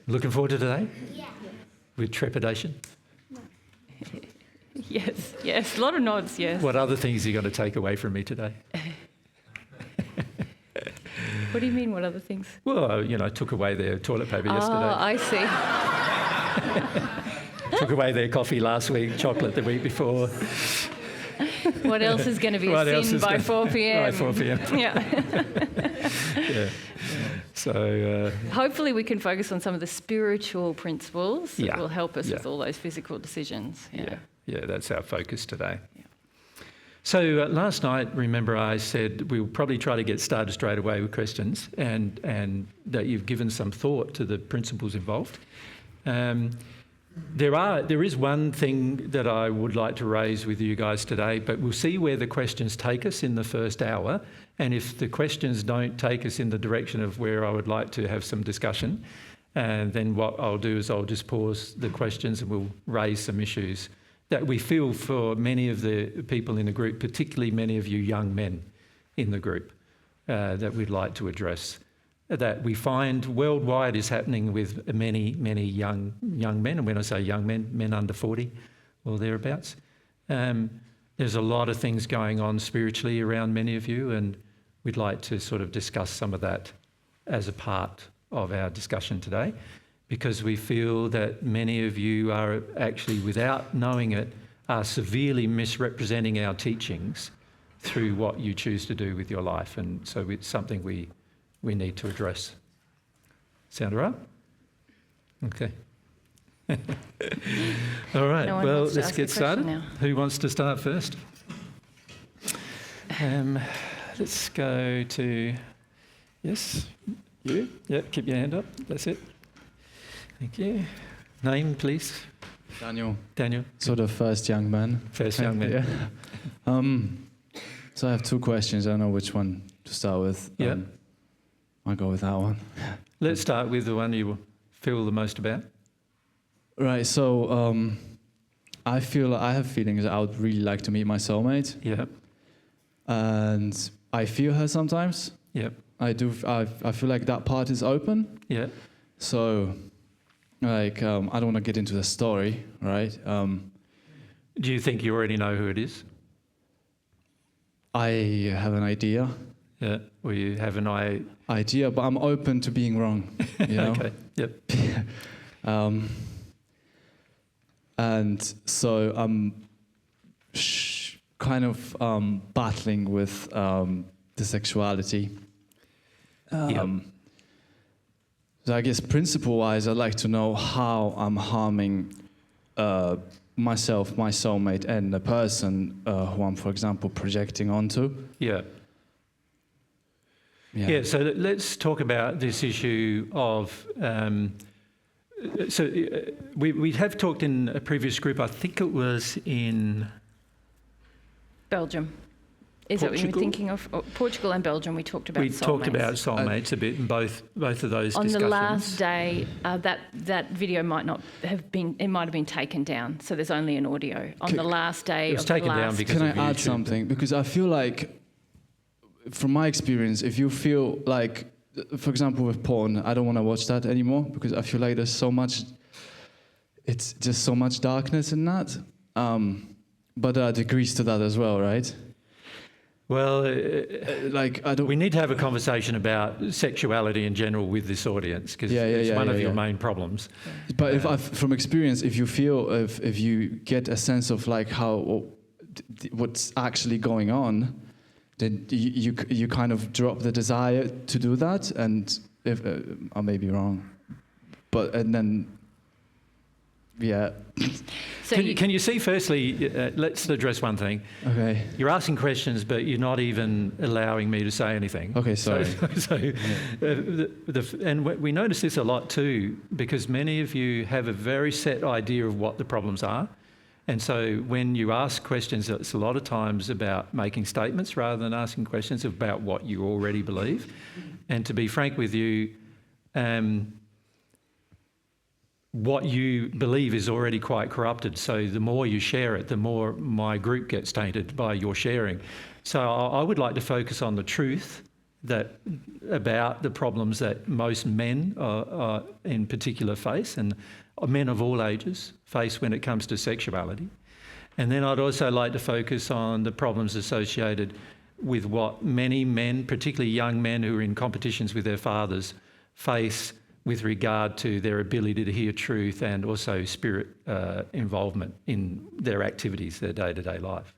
Looking forward to today? Yeah. With trepidation? Yes. A lot of nods, yes. What other things are you going to take away from me today? What do you mean, what other things? Well, I took away their toilet paper yesterday. I see. Took away their coffee last week, chocolate the week before. What else is going to be a sin by 4 p.m? By 4 p.m. Yeah. Yeah. So hopefully we can focus on some of the spiritual principles that Yeah. will help us Yeah. with all those physical decisions. yeah, that's our focus today. So last night, remember I said we'll probably try to get started straight away with questions, and that you've given some thought to the principles involved. There is one thing that I would like to raise with you guys today, but we'll see where the questions take us in the first hour. And if the questions don't take us in the direction of where I would like to have some discussion, and then what I'll do is I'll just pause the questions and we'll raise some issues that we feel for many of the people in the group, particularly many of you young men in the group, that we'd like to address. That we find worldwide is happening with many, many young men. And when I say young men, men under 40 or thereabouts. There's a lot of things going on spiritually around many of you, and we'd like to sort of discuss some of that as a part of our discussion today, because we feel that many of you are actually, without knowing it, are severely misrepresenting our teachings through what you choose to do with your life. And so it's something we need to address. Sound all right? Okay. All right, No one well, wants to let's ask get a started. question now. Who wants to start first? Let's go to, yes, you. Yep, keep your hand up. That's it. Thank you. Name, please. Daniel. Daniel. So the first young man. First young man. Yeah. So I have two questions. I don't know which one to start with. Yeah. I'll go with that one. Let's start with the one you feel the most about. Right. So I have feelings that I would really like to meet my soulmate, Yep. and I feel her sometimes. Yep. I do. I feel like that part is open. Yep. So, like, I don't want to get into the story, right? Do you think you already know who it is? I have an idea. Yeah. Or you have an Idea, but I'm open to being wrong. You know? Okay. Yep. And so I'm kind of battling with the sexuality. So I guess principle-wise, I'd like to know how I'm harming myself, my soulmate, and the person who I'm, for example, projecting onto. Yeah. Yeah, so let's talk about this issue of... we have talked in a previous group, I think it was in... Belgium. Is that what you were Portugal? thinking of? Oh, Portugal and Belgium, we talked about soulmates. We talked about soulmates a bit in both of those On discussions. the last day, that video might not have been, it might have been taken down, so there's only an audio. On the last day It was of the taken down last... because Can I of add YouTube. something? Because I feel like, from my experience, if you feel like, for example, with porn, I don't want to watch that anymore because I feel like there's so much, it's just so much darkness in that. But there are degrees to that as well, right? Well, Like, I don't... we need to have a conversation about sexuality in general with this audience, because it's one of your main problems. But from experience, if you feel, if you get a sense of like what's actually going on, then you kind of drop the desire to do that. And if I may be wrong, and then yeah. So Can you see, firstly, let's address one thing. Okay. You're asking questions, but you're not even allowing me to say anything. Okay, sorry. And we notice this a lot too, because many of you have a very set idea of what the problems are. And so when you ask questions, it's a lot of times about making statements rather than asking questions about what you already believe. And to be frank with you, what you believe is already quite corrupted. So the more you share it, the more my group gets tainted by your sharing. So I would like to focus on the truth about the problems that most men in particular face, and men of all ages face when it comes to sexuality. And then I'd also like to focus on the problems associated with what many men, particularly young men who are in competitions with their fathers, face with regard to their ability to hear truth and also spirit involvement in their activities, their day-to-day life.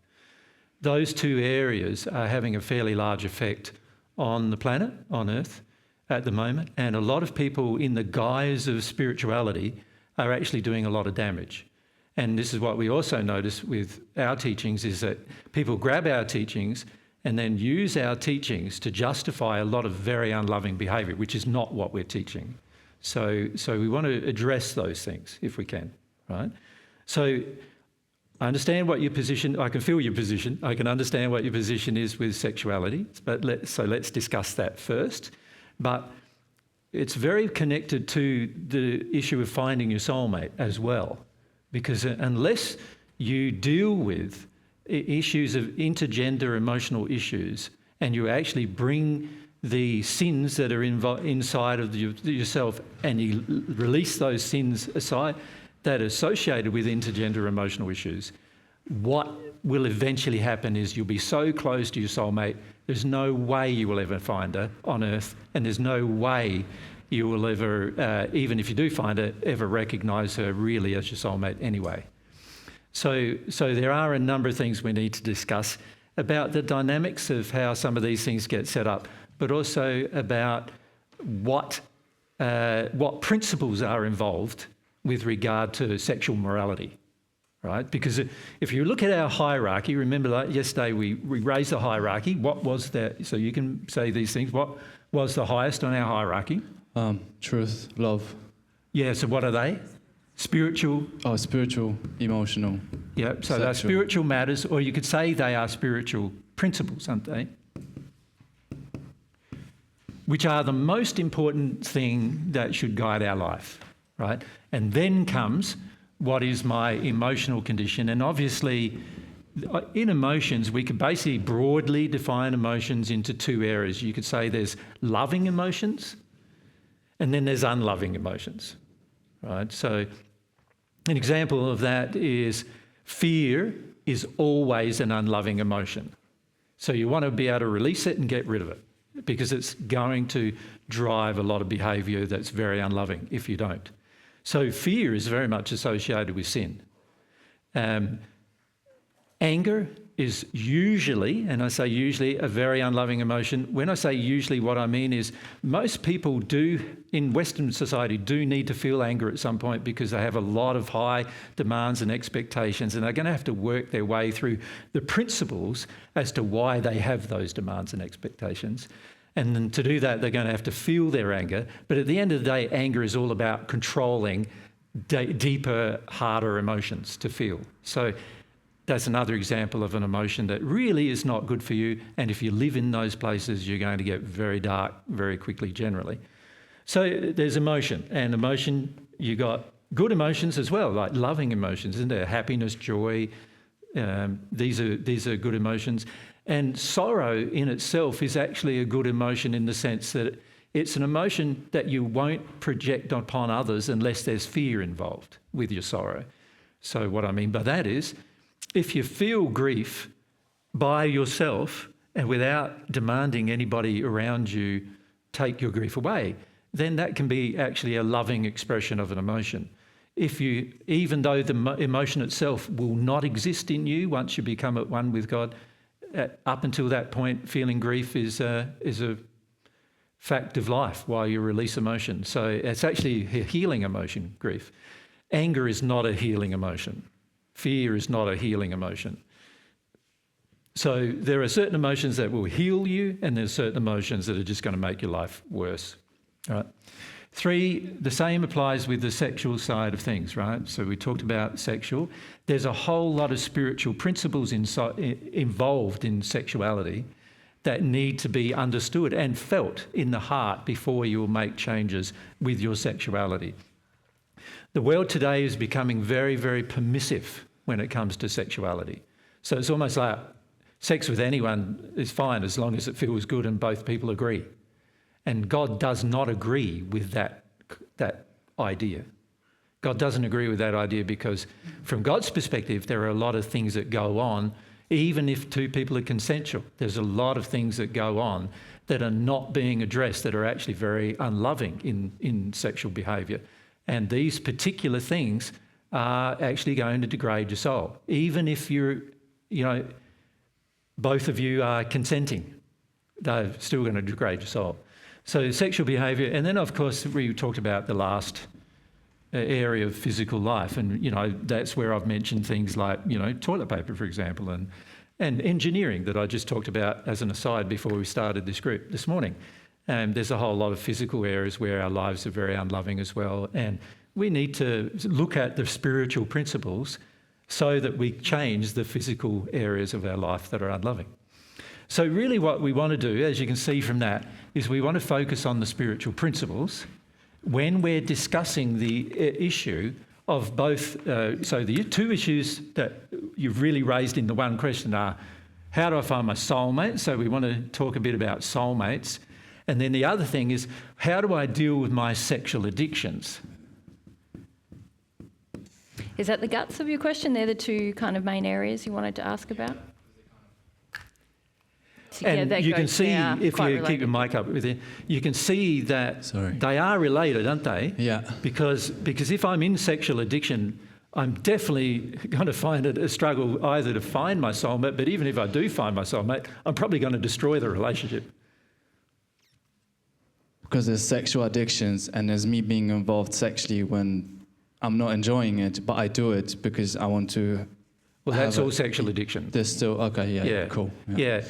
Those two areas are having a fairly large effect on the planet, on Earth, at the moment, and a lot of people in the guise of spirituality are actually doing a lot of damage. And this is what we also notice with our teachings, is that people grab our teachings and then use our teachings to justify a lot of very unloving behaviour, which is not what we're teaching. So we want to address those things if we can, right? So I understand what your position, I can feel your position, I can understand what your position is with sexuality, but let's discuss that first. But it's very connected to the issue of finding your soulmate as well, because unless you deal with issues of intergender emotional issues and you actually bring the sins that are inside of yourself and you release those sins aside that are associated with intergender emotional issues, what will eventually happen is you'll be so close to your soulmate, there's no way you will ever find her on Earth, and there's no way you will ever, even if you do find her, ever recognise her really as your soulmate anyway. So there are a number of things we need to discuss about the dynamics of how some of these things get set up, but also about what principles are involved with regard to sexual morality, right? Because if you look at our hierarchy, remember that yesterday we raised the hierarchy. What was that? So you can say these things. What was the highest on our hierarchy? Truth, love. Yeah, so what are they? Spiritual. Oh, spiritual, emotional. Yeah, so they're spiritual matters, or you could say they are spiritual principles, aren't they? Which are the most important thing that should guide our life, right? And then comes what is my emotional condition. And obviously, in emotions, we could basically broadly define emotions into two areas. You could say there's loving emotions, and then there's unloving emotions, right? So an example of that is fear is always an unloving emotion. So you want to be able to release it and get rid of it, because it's going to drive a lot of behaviour that's very unloving if you don't. So fear is very much associated with sin. Anger is usually, and I say usually, a very unloving emotion. When I say usually, what I mean is most people do, in Western society, do need to feel anger at some point because they have a lot of high demands and expectations, and they're going to have to work their way through the principles as to why they have those demands and expectations. And then to do that, they're going to have to feel their anger. But at the end of the day, anger is all about controlling deeper, harder emotions to feel. So that's another example of an emotion that really is not good for you. And if you live in those places, you're going to get very dark very quickly generally. So there's emotion. And emotion, you got good emotions as well, like loving emotions, isn't there? Happiness, joy, these are good emotions. And sorrow in itself is actually a good emotion in the sense that it's an emotion that you won't project upon others unless there's fear involved with your sorrow. So what I mean by that is, if you feel grief by yourself and without demanding anybody around you take your grief away, then that can be actually a loving expression of an emotion. Even though the emotion itself will not exist in you once you become at one with God, up until that point, feeling grief is a fact of life while you release emotion. So it's actually a healing emotion, grief. Anger is not a healing emotion. Fear is not a healing emotion. So there are certain emotions that will heal you, and there's certain emotions that are just going to make your life worse. All right. 3, the same applies with the sexual side of things, right? So we talked about sexual. There's a whole lot of spiritual principles involved in sexuality that need to be understood and felt in the heart before you will make changes with your sexuality. The world today is becoming very, very permissive when it comes to sexuality. So it's almost like Sex with anyone is fine as long as it feels good and both people agree. And God does not agree with that idea. God doesn't agree with that idea because from God's perspective, there are a lot of things that go on, even if two people are consensual. There's a lot of things that go on that are not being addressed, that are actually very unloving in sexual behaviour. And these particular things are actually going to degrade your soul. Even if both of you are consenting, they're still going to degrade your soul. So sexual behaviour, and then of course we talked about the last area of physical life, and that's where I've mentioned things like toilet paper, for example, and engineering that I just talked about as an aside before we started this group this morning. And there's a whole lot of physical areas where our lives are very unloving as well, and we need to look at the spiritual principles so that we change the physical areas of our life that are unloving. So really what we want to do, as you can see from that, is we want to focus on the spiritual principles when we're discussing the issue of both. So the two issues that you've really raised in the one question are, how do I find my soulmate? So we want to talk a bit about soulmates. And then the other thing is, how do I deal with my sexual addictions? Is that the guts of your question? They're the two kind of main areas you wanted to ask about? So, and you can see, if you keep your mic up with it, you can see that they are related, aren't they? Yeah. Because if I'm in sexual addiction, I'm definitely going to find it a struggle either to find my soulmate, but even if I do find my soulmate, I'm probably going to destroy the relationship. Because there's sexual addictions and there's me being involved sexually when I'm not enjoying it, but I do it because I want to. Well, that's all sexual addiction. There's still, okay, yeah, cool. Yeah.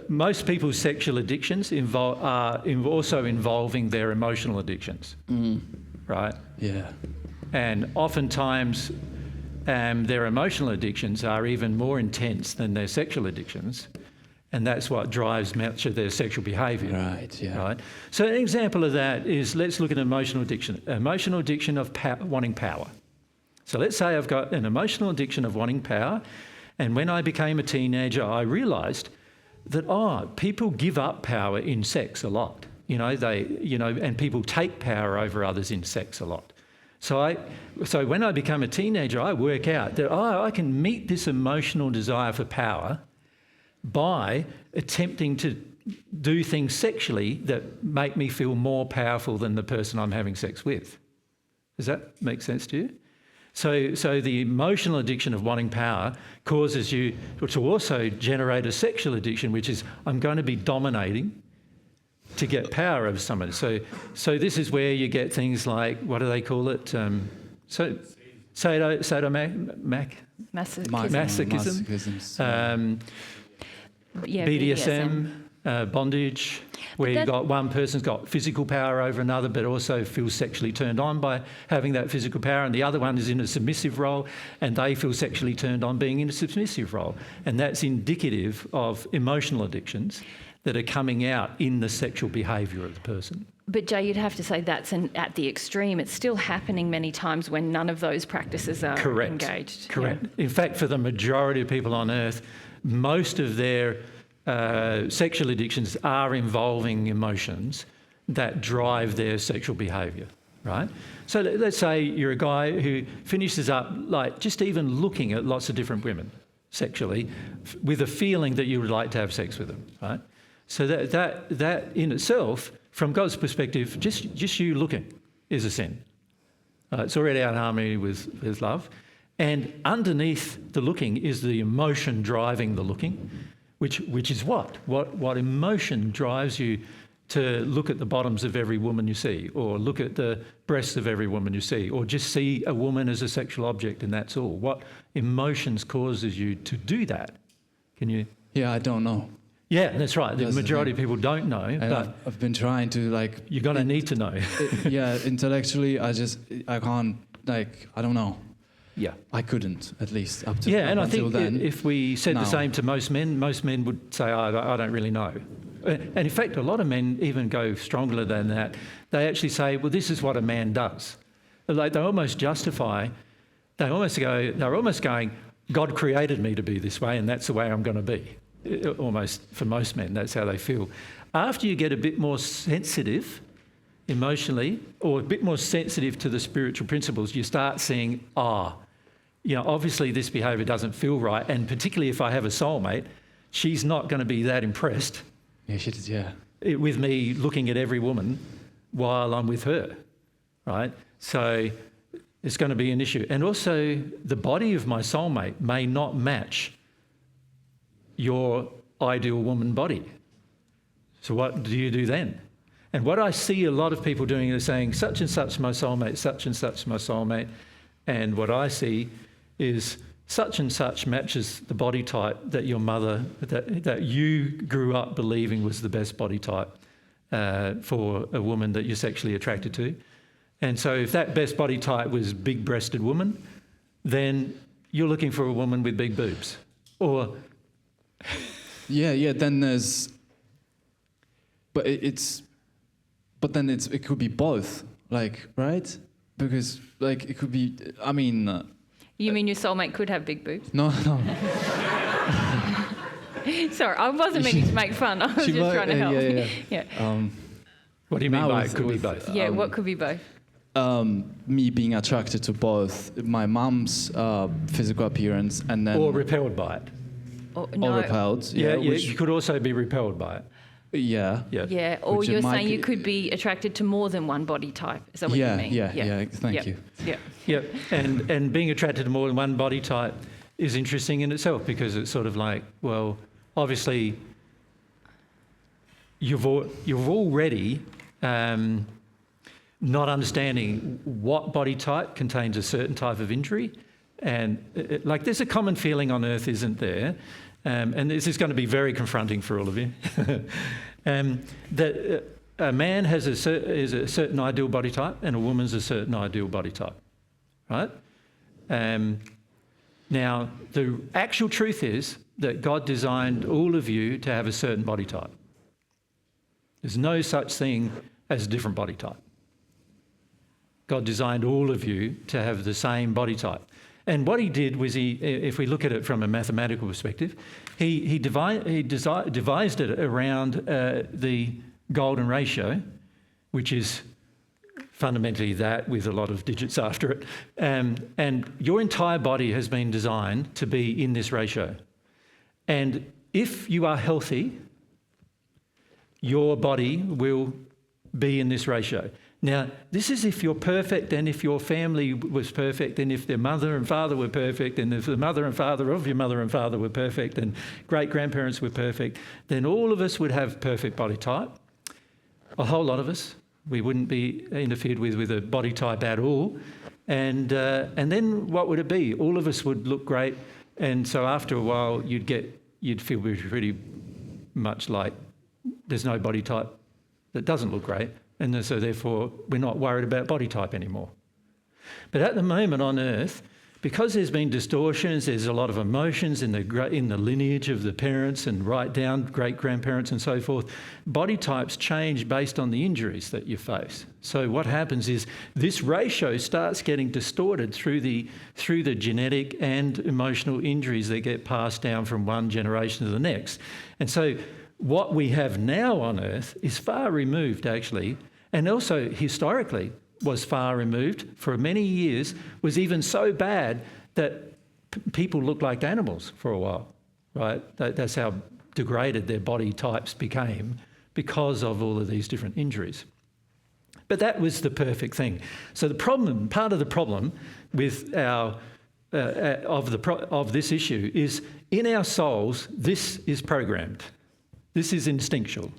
Most people's sexual addictions are also involving their emotional addictions, right? Yeah. And oftentimes their emotional addictions are even more intense than their sexual addictions, and that's what drives much of their sexual behaviour. Right, yeah. Right? So an example of that is, let's look at emotional addiction. Emotional addiction of wanting power. So let's say I've got an emotional addiction of wanting power, and when I became a teenager, I realised that, people give up power in sex a lot. And people take power over others in sex a lot. So when I become a teenager, I work out that, I can meet this emotional desire for power by attempting to do things sexually that make me feel more powerful than the person I'm having sex with. Does that make sense to you? So the emotional addiction of wanting power causes you to also generate a sexual addiction, which is, I'm going to be dominating to get power over someone. So this is where you get things like, what do they call it? Masochism. BDSM. Bondage, where you've got one person's got physical power over another but also feels sexually turned on by having that physical power, and the other one is in a submissive role and they feel sexually turned on being in a submissive role. And that's indicative of emotional addictions that are coming out in the sexual behaviour of the person. But Jay, you'd have to say that's at the extreme. It's still happening many times when none of those practices are engaged. Correct. Yeah. In fact, for the majority of people on earth, most of their sexual addictions are involving emotions that drive their sexual behaviour, right? So let's say you're a guy who finishes up like just even looking at lots of different women sexually with a feeling that you would like to have sex with them, right? So that in itself, from God's perspective, just you looking is a sin. It's already out of harmony with His love. And underneath the looking is the emotion driving the looking, which is what emotion drives you to look at the bottoms of every woman you see, or look at the breasts of every woman you see, or just see a woman as a sexual object and that's all. What emotions causes you to do that? Can you? Yeah, I don't know. Yeah, that's right. The majority of people don't know, and but I've been trying to you're going to need to know. Intellectually, I can't, I don't know. Yeah. I couldn't, at least, up to and I think then. if we said the same to most men would say, I don't really know. And in fact, a lot of men even go stronger than that. They actually say, well, this is what a man does. Like they almost justify, they're almost going, God created me to be this way and that's the way I'm going to be. almost for most men, that's how they feel. After you get a bit more sensitive emotionally, or a bit more sensitive to the spiritual principles, you start seeing, obviously this behaviour doesn't feel right, and particularly if I have a soulmate, she's not going to be that impressed with me looking at every woman while I'm with her, right? So it's going to be an issue. And also the body of my soulmate may not match your ideal woman body. So what do you do then? And what I see a lot of people doing is saying, such and such my soulmate, such and such my soulmate. And what I see is such and such matches the body type that your mother, that you grew up believing was the best body type for a woman that you're sexually attracted to. And so if that best body type was big-breasted woman, then you're looking for a woman with big boobs. Or... then there's... But then it could be both, like, right? Because, like, it could be, I mean... You mean your soulmate could have big boobs? No. Sorry, I wasn't meaning to make fun. I was just trying to help. Yeah. What do you mean by it could be both? Yeah, what could be both? Me being attracted to both my mum's physical appearance and then... Or repelled by it. Or repelled. You could also be repelled by it. Yeah. Yeah, or you're saying you could be attracted to more than one body type. Is that what you mean? Yeah, thank you. Yeah, and being attracted to more than one body type is interesting in itself, because it's sort of like, well, obviously you've already not understanding what body type contains a certain type of injury. And there's a common feeling on earth, isn't there? And this is going to be very confronting for all of you, that a man is a certain ideal body type and a woman's a certain ideal body type, right? Now, the actual truth is that God designed all of you to have a certain body type. There's no such thing as a different body type. God designed all of you to have the same body type. And what he did was if we look at it from a mathematical perspective, he devised it around the golden ratio, which is fundamentally that with a lot of digits after it. And your entire body has been designed to be in this ratio. And if you are healthy, your body will be in this ratio. Now, this is if you're perfect, and if your family was perfect, and if their mother and father were perfect, and if the mother and father of your mother and father were perfect, and great-grandparents were perfect, then all of us would have perfect body type. A whole lot of us. We wouldn't be interfered with a body type at all. And then what would it be? All of us would look great, and so after a while you'd feel pretty much like there's no body type that doesn't look great. And so therefore, we're not worried about body type anymore. But at the moment on Earth, because there's been distortions, there's a lot of emotions in the lineage of the parents and right down great-grandparents and so forth, body types change based on the injuries that you face. So what happens is this ratio starts getting distorted through the genetic and emotional injuries that get passed down from one generation to the next. And so what we have now on Earth is far removed, actually, and also historically was far removed for many years, was even so bad that people looked like animals for a while, right? That's how degraded their body types became because of all of these different injuries. But that was the perfect thing. So part of the problem with of this issue is in our souls, this is programmed. This is instinctual.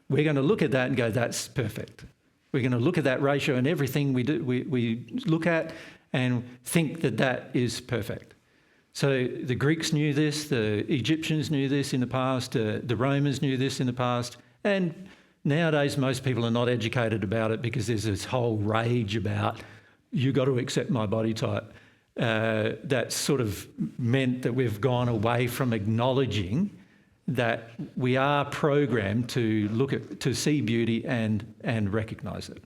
We're going to look at that and go, that's perfect. We're going to look at that ratio and everything we do, we look at and think that that is perfect. So the Greeks knew this, the Egyptians knew this in the past, the Romans knew this in the past, and nowadays most people are not educated about it because there's this whole rage about, you got to accept my body type. That sort of meant that we've gone away from acknowledging that we are programmed to see beauty and recognise it.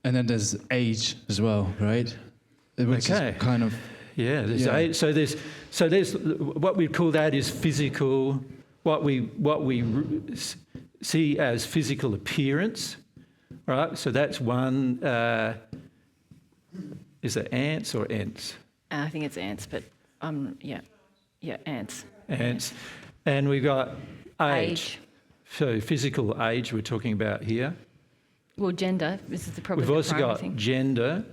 And then there's age as well, right? Which is kind of... Yeah, there's Yeah. age. So there's what we call that is physical. What we see as physical appearance, right? So that's one. Is it ants or ants? I think it's ants, but yeah, ants. Ants, and we've got age. Age. So physical age we're talking about here. Well, gender. This is probably We've the also primary got thing. gender,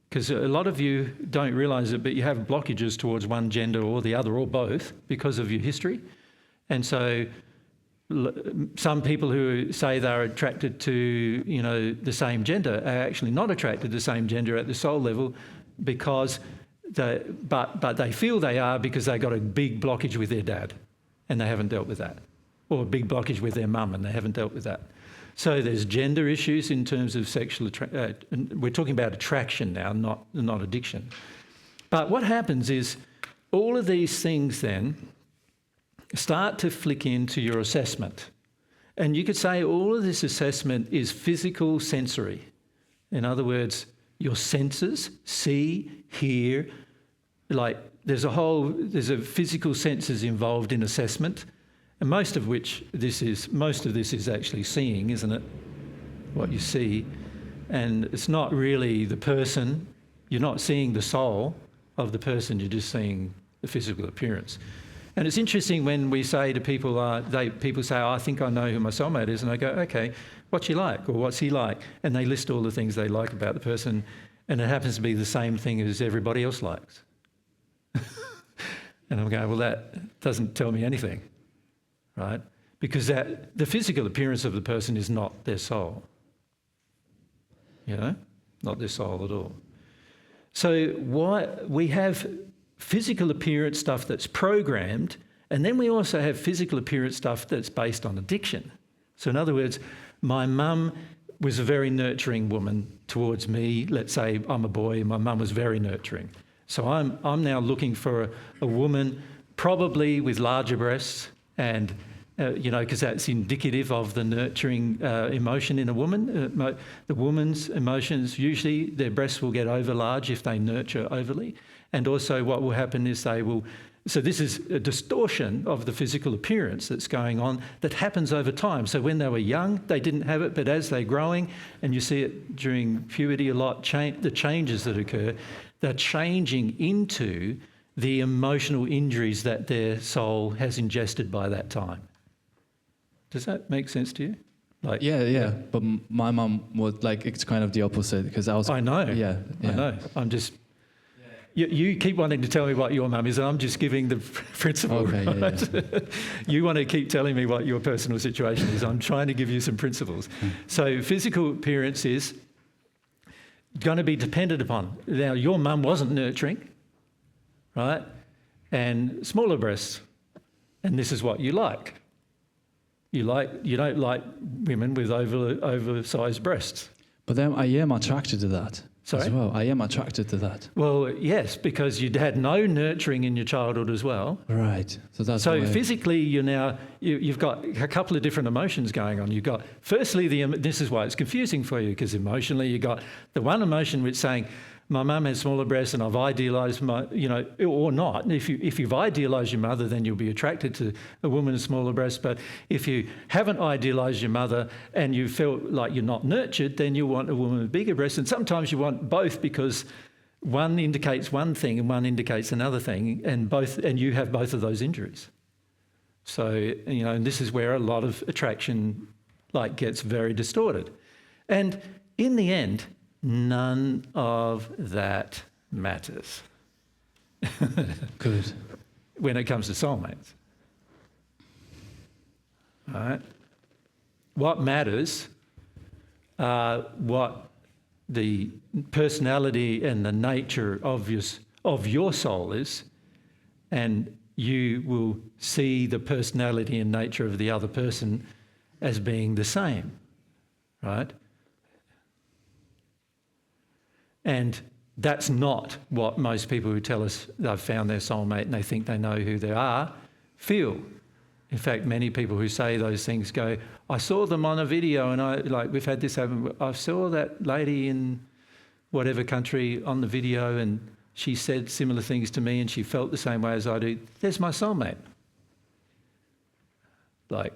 because a lot of you don't realise it, but you have blockages towards one gender or the other or both because of your history. And so some people who say they're attracted to, the same gender are actually not attracted to the same gender at the soul level because but they feel they are because they got a big blockage with their dad and they haven't dealt with that. Or a big blockage with their mum and they haven't dealt with that. So there's gender issues in terms of sexual we're talking about attraction now, not addiction. But what happens is all of these things then start to flick into your assessment. And you could say all of this assessment is physical sensory. In other words, your senses, see, hear, like there's a physical senses involved in assessment. And most of this is actually seeing, isn't it? What you see. And it's not really the person. You're not seeing the soul of the person, you're just seeing the physical appearance. And it's interesting when we say to people, people say, I think I know who my soulmate is. And I go, okay, what's she like? Or what's he like? And they list all the things they like about the person. And it happens to be the same thing as everybody else likes. And I'm going, well, that doesn't tell me anything. Right? Because the physical appearance of the person is not their soul. Not their soul at all. So we have physical appearance stuff that's programmed, and then we also have physical appearance stuff that's based on addiction. So in other words, my mum was a very nurturing woman towards me. Let's say I'm a boy, my mum was very nurturing. So I'm now looking for a woman probably with larger breasts and, because that's indicative of the nurturing emotion in a woman. The woman's emotions, usually their breasts will get over large if they nurture overly. And also what will happen is so this is a distortion of the physical appearance that's going on that happens over time. So when they were young, they didn't have it, but as they're growing, and you see it during puberty a lot, the changes that occur, they're changing into the emotional injuries that their soul has ingested by that time. Does that make sense to you? Yeah. But my mum was it's kind of the opposite because I know. Yeah. I know. I'm just... You keep wanting to tell me what your mum is, and I'm just giving the principle. Okay, right? yeah. You want to keep telling me what your personal situation is. I'm trying to give you some principles. So physical appearance is going to be dependent upon. Now, your mum wasn't nurturing, right? And smaller breasts, and this is what you like. You don't like women with oversized breasts. But then I am attracted to that. Sorry? As well. I am attracted to that. Well, yes, because you'd had no nurturing in your childhood as well. Right. So that's So why. physically, you've got a couple of different emotions going on. You've got, firstly, this is why it's confusing for you, because emotionally you've got the one emotion which is saying, my mum has smaller breasts and I've idealised or not. And if you've idealised your mother, then you'll be attracted to a woman with smaller breasts. But if you haven't idealised your mother and you feel like you're not nurtured, then you want a woman with bigger breasts. And sometimes you want both because one indicates one thing and one indicates another thing, and you have both of those injuries. So, and this is where a lot of attraction gets very distorted. And in the end, none of that matters. Good. When it comes to soulmates. All right? What matters are what the personality and the nature of your soul is, and you will see the personality and nature of the other person as being the same, right? And that's not what most people who tell us they've found their soulmate and they think they know who they are feel. In fact, many people who say those things go, I saw them on a video and we've had this happen. I saw that lady in whatever country on the video and she said similar things to me and she felt the same way as I do. There's my soulmate. Like,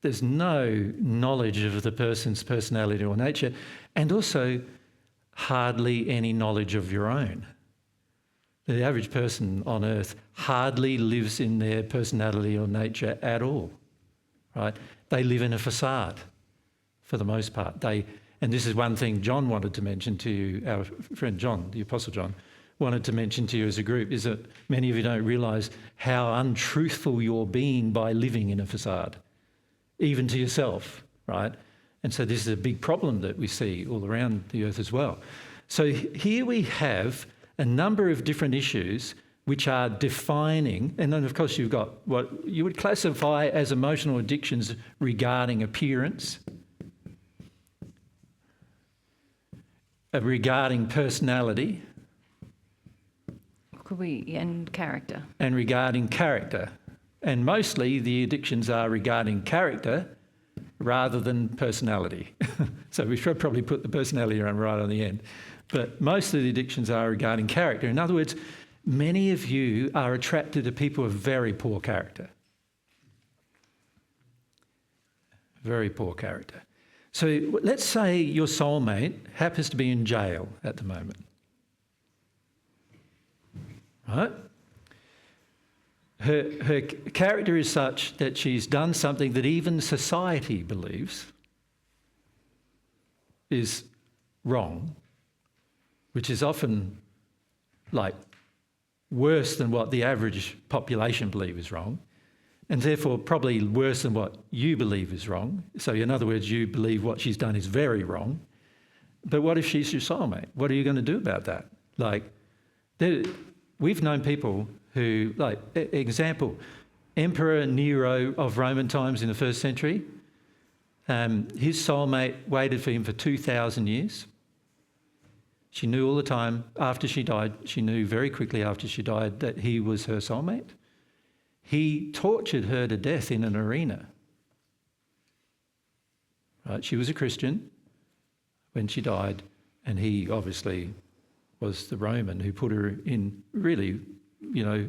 there's no knowledge of the person's personality or nature, and also hardly any knowledge of your own. The average person on earth hardly lives in their personality or nature at all, right? They live in a facade for the most part. And this is one thing John wanted to mention to you, our friend John, the Apostle John, wanted to mention to you as a group, is that many of you don't realise how untruthful you're being by living in a facade, even to yourself, right? And so this is a big problem that we see all around the earth as well. So here we have a number of different issues which are defining, and then of course you've got what you would classify as emotional addictions regarding appearance, regarding personality, and character. And regarding character. And mostly the addictions are regarding character rather than personality. So we should probably put the personality right on the end. But most of the addictions are regarding character. In other words, many of you are attracted to people of very poor character. Very poor character. So let's say your soulmate happens to be in jail at the moment. Right? Her character is such that she's done something that even society believes is wrong, which is often like worse than what the average population believe is wrong, and therefore probably worse than what you believe is wrong. So in other words, you believe what she's done is very wrong. But what if she's your soulmate? What are you going to do about that? Like, we've known people who, like, example, Emperor Nero of Roman times in the 1st century, his soulmate waited for him for 2,000 years. She knew all the time after she died, she knew very quickly after she died that he was her soulmate. He tortured her to death in an arena. Right? She was a Christian when she died, and he obviously was the Roman who put her in, really, you know,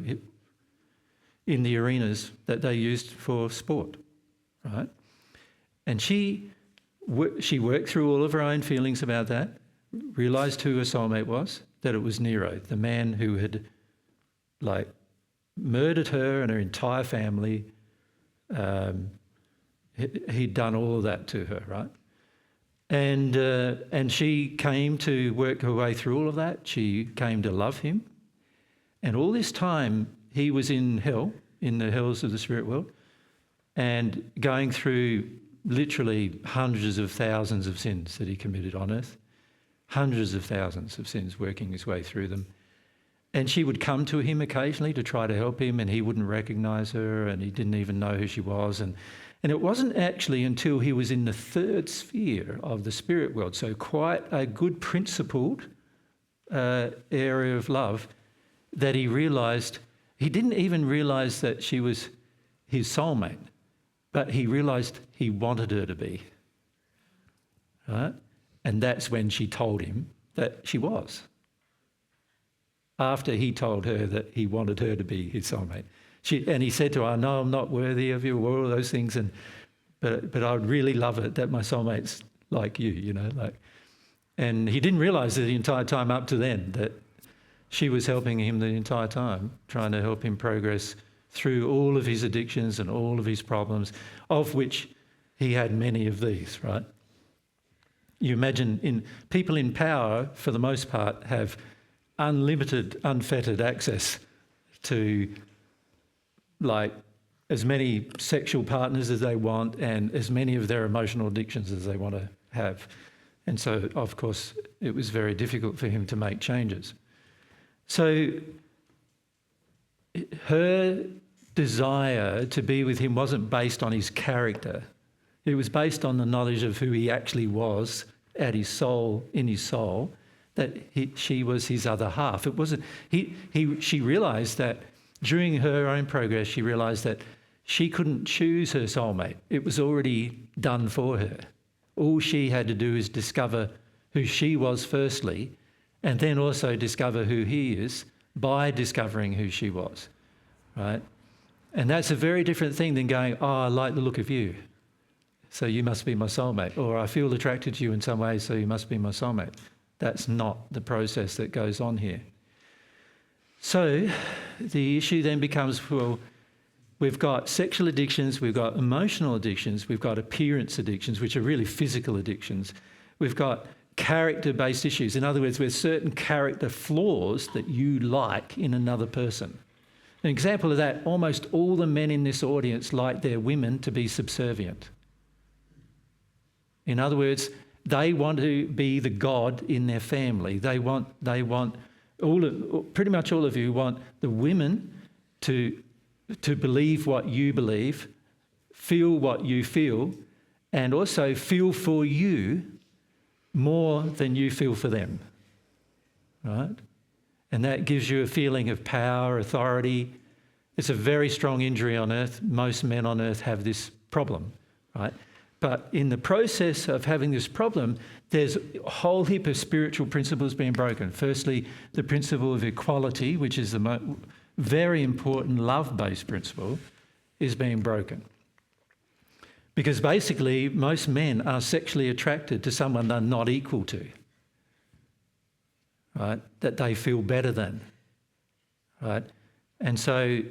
in the arenas that they used for sport, right? And she worked through all of her own feelings about that, realised who her soulmate was, that it was Nero, the man who had, like, murdered her and her entire family. He'd done all of that to her, right? And she came to work her way through all of that. She came to love him. And all this time, he was in hell, in the hells of the spirit world, and going through literally hundreds of thousands of sins that he committed on earth. Hundreds of thousands of sins, working his way through them. And she would come to him occasionally to try to help him, and he wouldn't recognise her, and he didn't even know who she was. And it wasn't actually until he was in the 3rd sphere of the spirit world, so quite a good principled area of love, that he realised, he didn't even realise that she was his soulmate, but he realised he wanted her to be. Right? And that's when she told him that she was. After he told her that he wanted her to be his soulmate. And he said to her, "No, I'm not worthy of you," all those things, but I would really love it that my soulmate's like you, you know. And he didn't realise the entire time up to then that she was helping him the entire time, trying to help him progress through all of his addictions and all of his problems, of which he had many of these, right? You imagine people in power, for the most part, have unlimited, unfettered access to, like, as many sexual partners as they want and as many of their emotional addictions as they want to have. And so, of course, it was very difficult for him to make changes. So her desire to be with him wasn't based on his character. It was based on the knowledge of who he actually was at his soul, in his soul, that she was his other half. It wasn't. She realised that during her own progress, she realised that she couldn't choose her soulmate. It was already done for her. All she had to do is discover who she was firstly, and then also discover who he is by discovering who she was, right? And that's a very different thing than going, oh, I like the look of you, so you must be my soulmate. Or I feel attracted to you in some way, so you must be my soulmate. That's not the process that goes on here. So the issue then becomes, well, we've got sexual addictions, we've got emotional addictions, we've got appearance addictions, which are really physical addictions. We've got character-based issues. In other words, there's certain character flaws that you like in another person. An example of that, almost all the men in this audience like their women to be subservient. In other words, they want to be the god in their family. Pretty much all of you want the women to believe what you believe, feel what you feel, and also feel for you more than you feel for them, right? And that gives you a feeling of power, authority. It's a very strong injury on earth. Most men on earth have this problem, right? But in the process of having this problem, there's a whole heap of spiritual principles being broken. Firstly, the principle of equality, which is the very important love-based principle, is being broken. Because basically, most men are sexually attracted to someone they're not equal to, right? That they feel better than, right? And so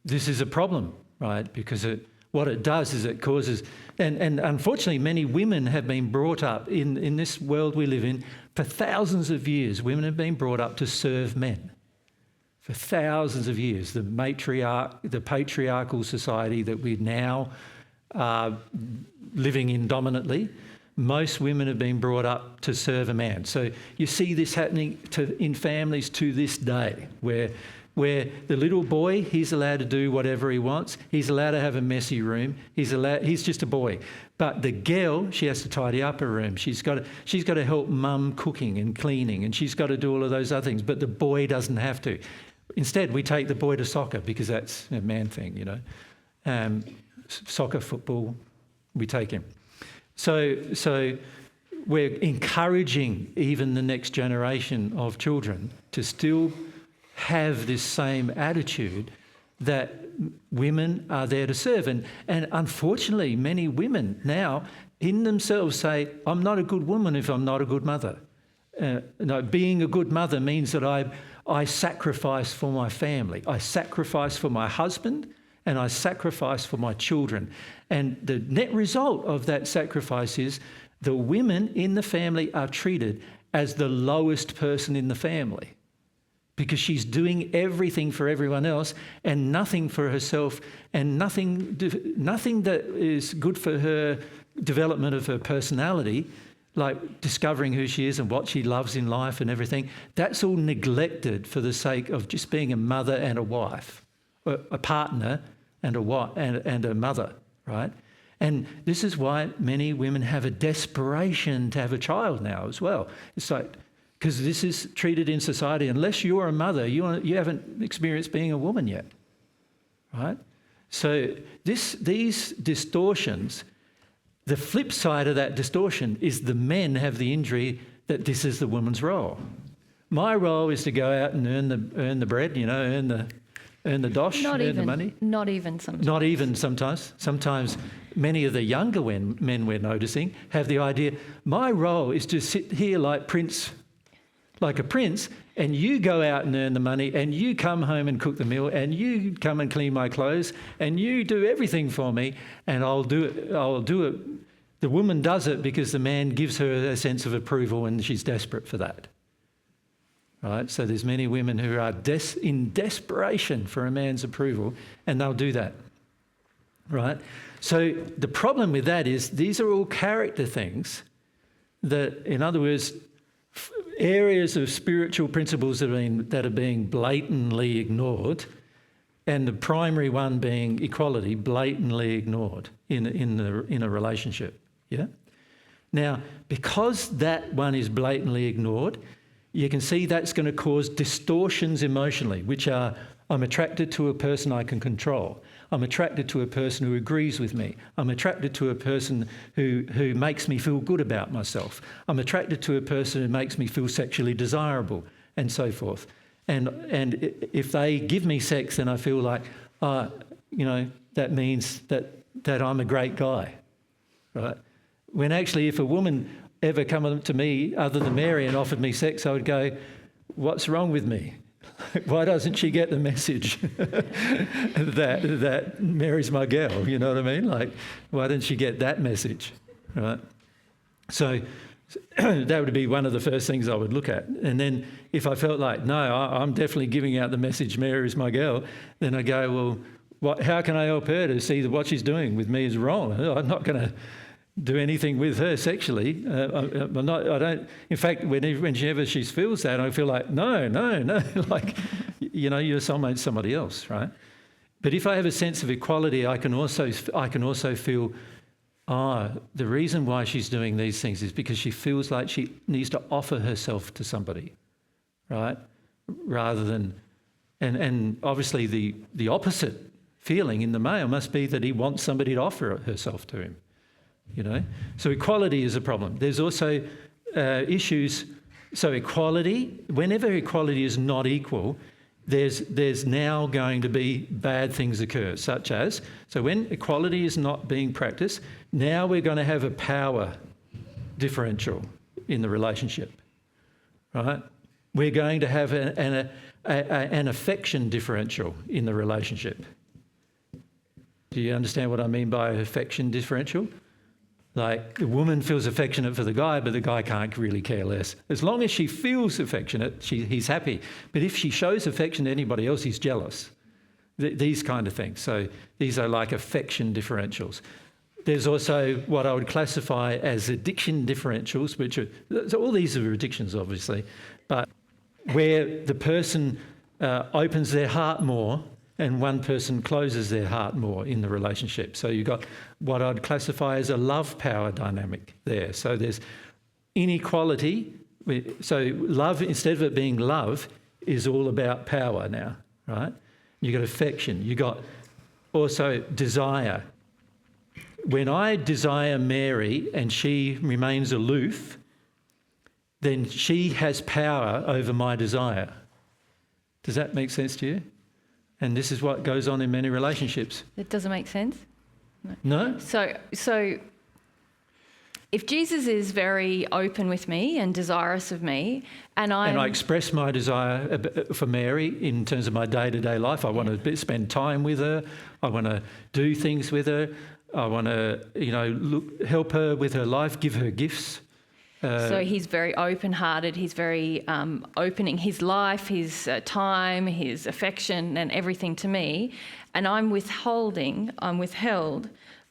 this is a problem, right? Because what it does is it causes, and unfortunately many women have been brought up in this world we live in for thousands of years. Women have been brought up to serve men for thousands of years. The patriarchal society that we now are living in dominantly, most women have been brought up to serve a man. So you see this happening in families to this day, where the little boy, he's allowed to do whatever he wants. He's allowed to have a messy room. He's just a boy. But the girl, she has to tidy up her room. She's got to help mum cooking and cleaning, and she's got to do all of those other things. But the boy doesn't have to. Instead, we take the boy to soccer because that's a man thing, you know. Soccer, football, we take him. So we're encouraging even the next generation of children to still have this same attitude that women are there to serve. And unfortunately, many women now in themselves say, I'm not a good woman if I'm not a good mother. No, being a good mother means that I sacrifice for my family. I sacrifice for my husband and I sacrifice for my children. And the net result of that sacrifice is the women in the family are treated as the lowest person in the family, because she's doing everything for everyone else and nothing for herself, and nothing that is good for her development of her personality, like discovering who she is and what she loves in life and everything. That's all neglected for the sake of just being a mother and a wife, or a partner and a mother, right? And this is why many women have a desperation to have a child now as well. It's like, because this is treated in society, unless you're a mother, you haven't experienced being a woman yet, right? So these distortions, the flip side of that distortion is the men have the injury that this is the woman's role. My role is to go out and earn the bread, you know, earn the dosh, earn the money. Not even sometimes. Not even sometimes. Sometimes many of the younger men we're noticing have the idea, my role is to sit here like a prince, and you go out and earn the money, and you come home and cook the meal, and you come and clean my clothes, and you do everything for me, and I'll do it. The woman does it because the man gives her a sense of approval and she's desperate for that. Right? So there's many women who are in desperation for a man's approval, and they'll do that. Right? So the problem with that is these are all character things that, in other words, areas of spiritual principles that are being blatantly ignored, and the primary one being equality, blatantly ignored in a relationship. Yeah. Now, because that one is blatantly ignored, you can see that's going to cause distortions emotionally, which are, I'm attracted to a person I can control. I'm attracted to a person who agrees with me. I'm attracted to a person who makes me feel good about myself. I'm attracted to a person who makes me feel sexually desirable, and so forth. And if they give me sex, then I feel like, that means that I'm a great guy, right? When actually, if a woman ever come to me other than Mary and offered me sex, I would go, what's wrong with me? Why doesn't she get the message that Mary's my girl? You know what I mean? Like, why didn't she get that message, right? So that would be one of the first things I would look at. And then if I felt like, no, I'm definitely giving out the message, Mary's my girl, then I go, well, how can I help her to see that what she's doing with me is wrong? I'm not going to do anything with her sexually. I'm not. I don't. In fact, whenever she feels that, I feel like no, like, you're soulmate somebody else, right? But if I have a sense of equality, I can also feel, the reason why she's doing these things is because she feels like she needs to offer herself to somebody, right? Rather than, and obviously the opposite feeling in the male must be that he wants somebody to offer herself to him. So equality is a problem. There's also issues. So equality, whenever equality is not equal, there's now going to be bad things occur, such as, so when equality is not being practiced, now we're going to have a power differential in the relationship, right? We're going to have an affection differential in the relationship. Do you understand what I mean by affection differential? Like, the woman feels affectionate for the guy, but the guy can't really care less. As long as she feels affectionate, he's happy. But if she shows affection to anybody else, he's jealous. These kind of things. So these are like affection differentials. There's also what I would classify as addiction differentials, which are, so all these are addictions, obviously, but where the person opens their heart more and one person closes their heart more in the relationship. So you've got what I'd classify as a love-power dynamic there. So there's inequality. So love, instead of it being love, is all about power now, right? You've got affection. You've got also desire. When I desire Mary and she remains aloof, then she has power over my desire. Does that make sense to you? And this is what goes on in many relationships. It doesn't make sense? No? So if Jesus is very open with me and desirous of me, and I express my desire for Mary in terms of my day-to-day life, I want to spend time with her, I want to do things with her, I want to, help her with her life, give her gifts. So he's very open-hearted, he's very opening his life, his time, his affection and everything to me, and I'm withheld.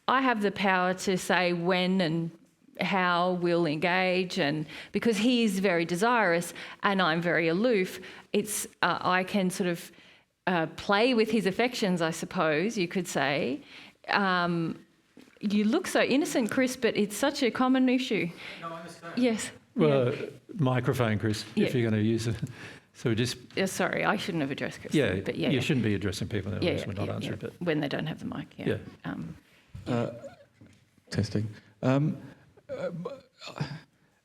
I have the power to say when and how we'll engage, and because he's very desirous and I'm very aloof, it's I can sort of play with his affections, I suppose you could say. You look so innocent, Chris, but it's such a common issue. No, I understand. Yes. Well, microphone, Chris, if you're going to use it. So just... sorry, I shouldn't have addressed Chris. Yeah, but you shouldn't be addressing people that we're not answering. But when they don't have the mic, Testing.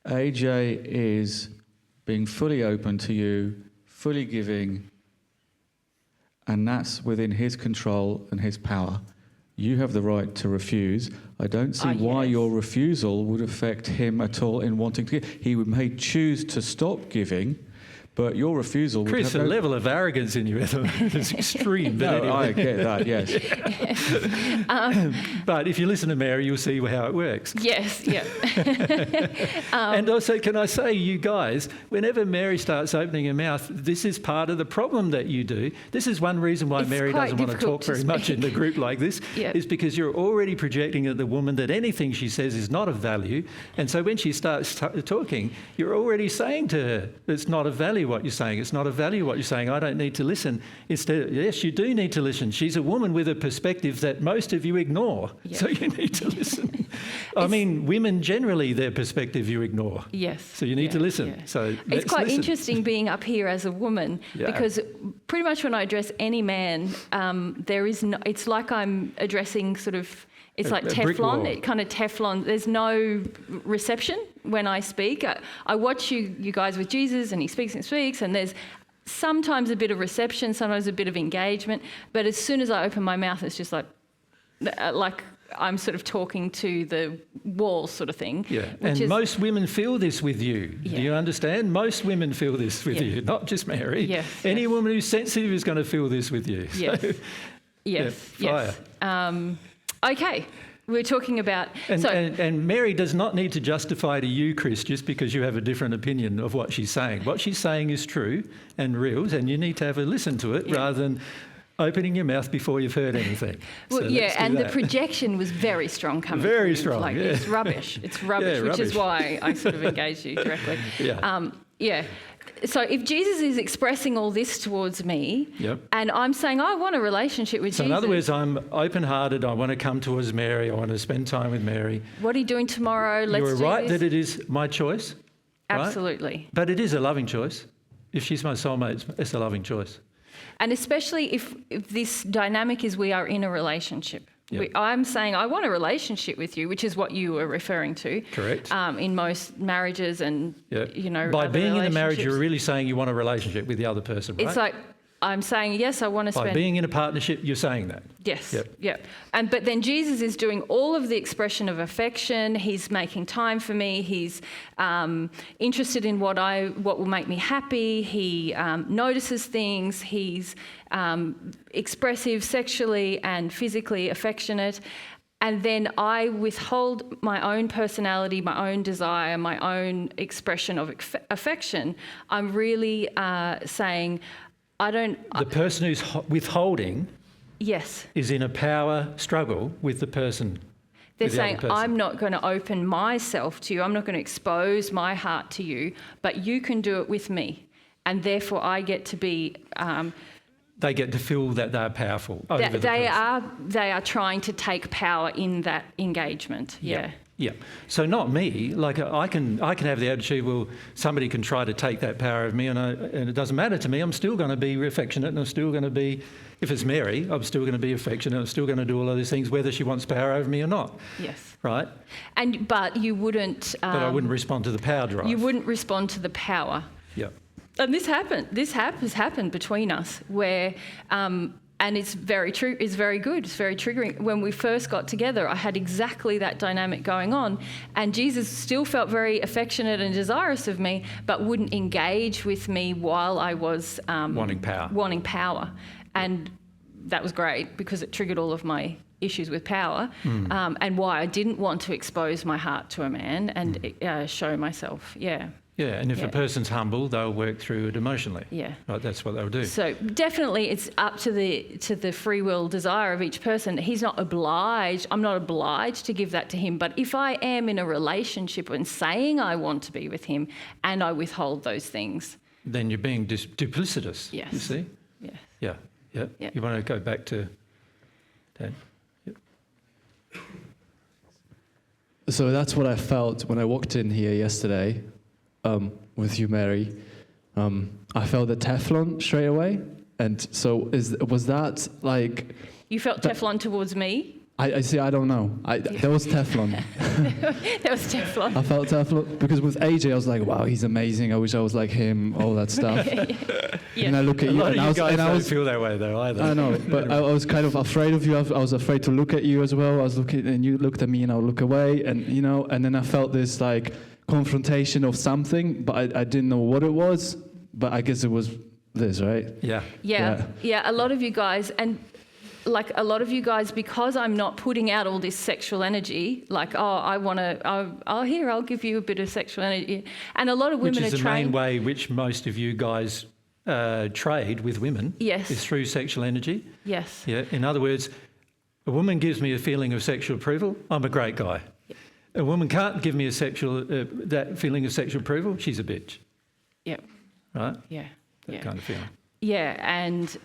AJ is being fully open to you, fully giving, and that's within his control and his power. You have the right to refuse. I don't see why your refusal would affect him at all in wanting to give. He may choose to stop giving, but your refusal would Chris, have the level of arrogance in you is extreme. But anyway. I get that, yes. But if you listen to Mary, you'll see how it works. Yes, yeah. And also, can I say, you guys, whenever Mary starts opening her mouth, this is part of the problem that you do. This is one reason why Mary doesn't want to talk very much in a group like this, is because you're already projecting at the woman that anything she says is not of value. And so when she starts talking, you're already saying to her, it's not of value what you're saying. It's not of value what you're saying. I don't need to listen. Instead, yes, you do need to listen. She's a woman with a perspective that most of you ignore. Yep. So you need to listen. I mean, women generally, their perspective you ignore. Yes. So you need to listen. Yeah. So it's quite interesting being up here as a woman because pretty much when I address any man, there is no, it's like I'm addressing sort of, it's like Teflon, it kind of Teflon. There's no reception when I speak. I watch you guys with Jesus and he speaks and speaks, and there's sometimes a bit of reception, sometimes a bit of engagement. But as soon as I open my mouth, it's just like I'm sort of talking to the wall sort of thing. Yeah, and most women feel this with you. Yeah. Do you understand? Most women feel this with you, not just Mary. Yes, Any woman who's sensitive is going to feel this with you. Yes. So, Yes. fire. Yes. Okay. We're talking about... And Mary does not need to justify to you, Chris, just because you have a different opinion of what she's saying. What she's saying is true and real, and you need to have a listen to it rather than opening your mouth before you've heard anything. Well, so the projection was very strong coming Very through. strong, Like, yeah. It's rubbish. It's rubbish, Yeah, which is rubbish. why I sort of engaged you directly. Yeah. So if Jesus is expressing all this towards me, Yep. and I'm saying, I want a relationship with So Jesus. in other words, I'm open-hearted. I want to come towards Mary. I want to spend time with Mary. What are you doing tomorrow? Let's You're do right this. that it is my choice. right? Absolutely. But it is a loving choice. If she's my soulmate, it's a loving choice. And especially if this dynamic is we are in a relationship. Yep. I'm saying I want a relationship with you, which is what you were referring to. Correct. In most marriages and, Yep. By By being in a marriage, you're really saying you want a relationship with the other person, right? It's like, I'm saying, yes, I want to By spend... being in a partnership, you're saying that. Yes. Yep. Yep. But then Jesus is doing all of the expression of affection. He's making time for me. He's interested in what will make me happy. He notices things. He's expressive sexually and physically affectionate. And then I withhold my own personality, my own desire, my own expression of affection. I'm really saying, I don't... The person who's withholding Yes. is in a power struggle with the person. They're with the other saying, person. I'm not going to open myself to you. I'm not going to expose my heart to you, but you can do it with me. And therefore I get to be... They get to feel that they're powerful over the person. They are trying to take power in that engagement. Yeah. Yeah. So not me. Like I can have the attitude, well, somebody can try to take that power of me, and it doesn't matter to me. I'm still going to be affectionate, and I'm still going to be, if it's Mary, I'm still going to be affectionate. I'm still going to do all of these things, whether she wants power over me or not. Yes. Right. But you wouldn't. But I wouldn't respond to the power drive. You wouldn't respond to the power. Yeah. And this happened. This has happened between us, where. And it's very true. It's very good. It's very triggering. When we first got together, I had exactly that dynamic going on, and Jesus still felt very affectionate and desirous of me, but wouldn't engage with me while I was Wanting power. Wanting power, and that was great because it triggered all of my issues with power, and why I didn't want to expose my heart to a man and show myself. Yeah. Yeah, and if a person's humble, they'll work through it emotionally. Yeah. Right, that's what they'll do. So definitely it's up to the free will desire of each person. He's not obliged, I'm not obliged to give that to him, but if I am in a relationship and saying I want to be with him and I withhold those things. Then you're being duplicitous, Yes. you see? Yes. Yeah, yeah. Yep. You want to go back to Dan? Yep. So that's what I felt when I walked in here yesterday with you, Mary. I felt the Teflon straight away. And so was that like... You felt Teflon towards me? I see, I don't know. There was Teflon. That was Teflon. I felt Teflon because with AJ, I was like, wow, he's amazing. I wish I was like him, all that stuff. Yeah. And I look at A you lot and of I you was... guys and I don't was feel that way though either. I know, but I was kind of afraid of you. I was afraid to look at you as well. I was looking, and you looked at me, and I would look away, and and then I felt this like confrontation of something, but I didn't know what it was. But I guess it was this, right? Yeah. Yeah. A lot of you guys, and like a lot of you guys, because I'm not putting out all this sexual energy, like, I'll give you a bit of sexual energy. And a lot of women Which is are the trained. main way which most of you guys trade with women. Yes. Is through sexual energy. Yes. Yeah. In other words, a woman gives me a feeling of sexual approval, I'm a great guy. Yeah. A woman can't give me that feeling of sexual approval, she's a bitch. Yeah. Right? Yeah. That kind of feeling. Yeah, and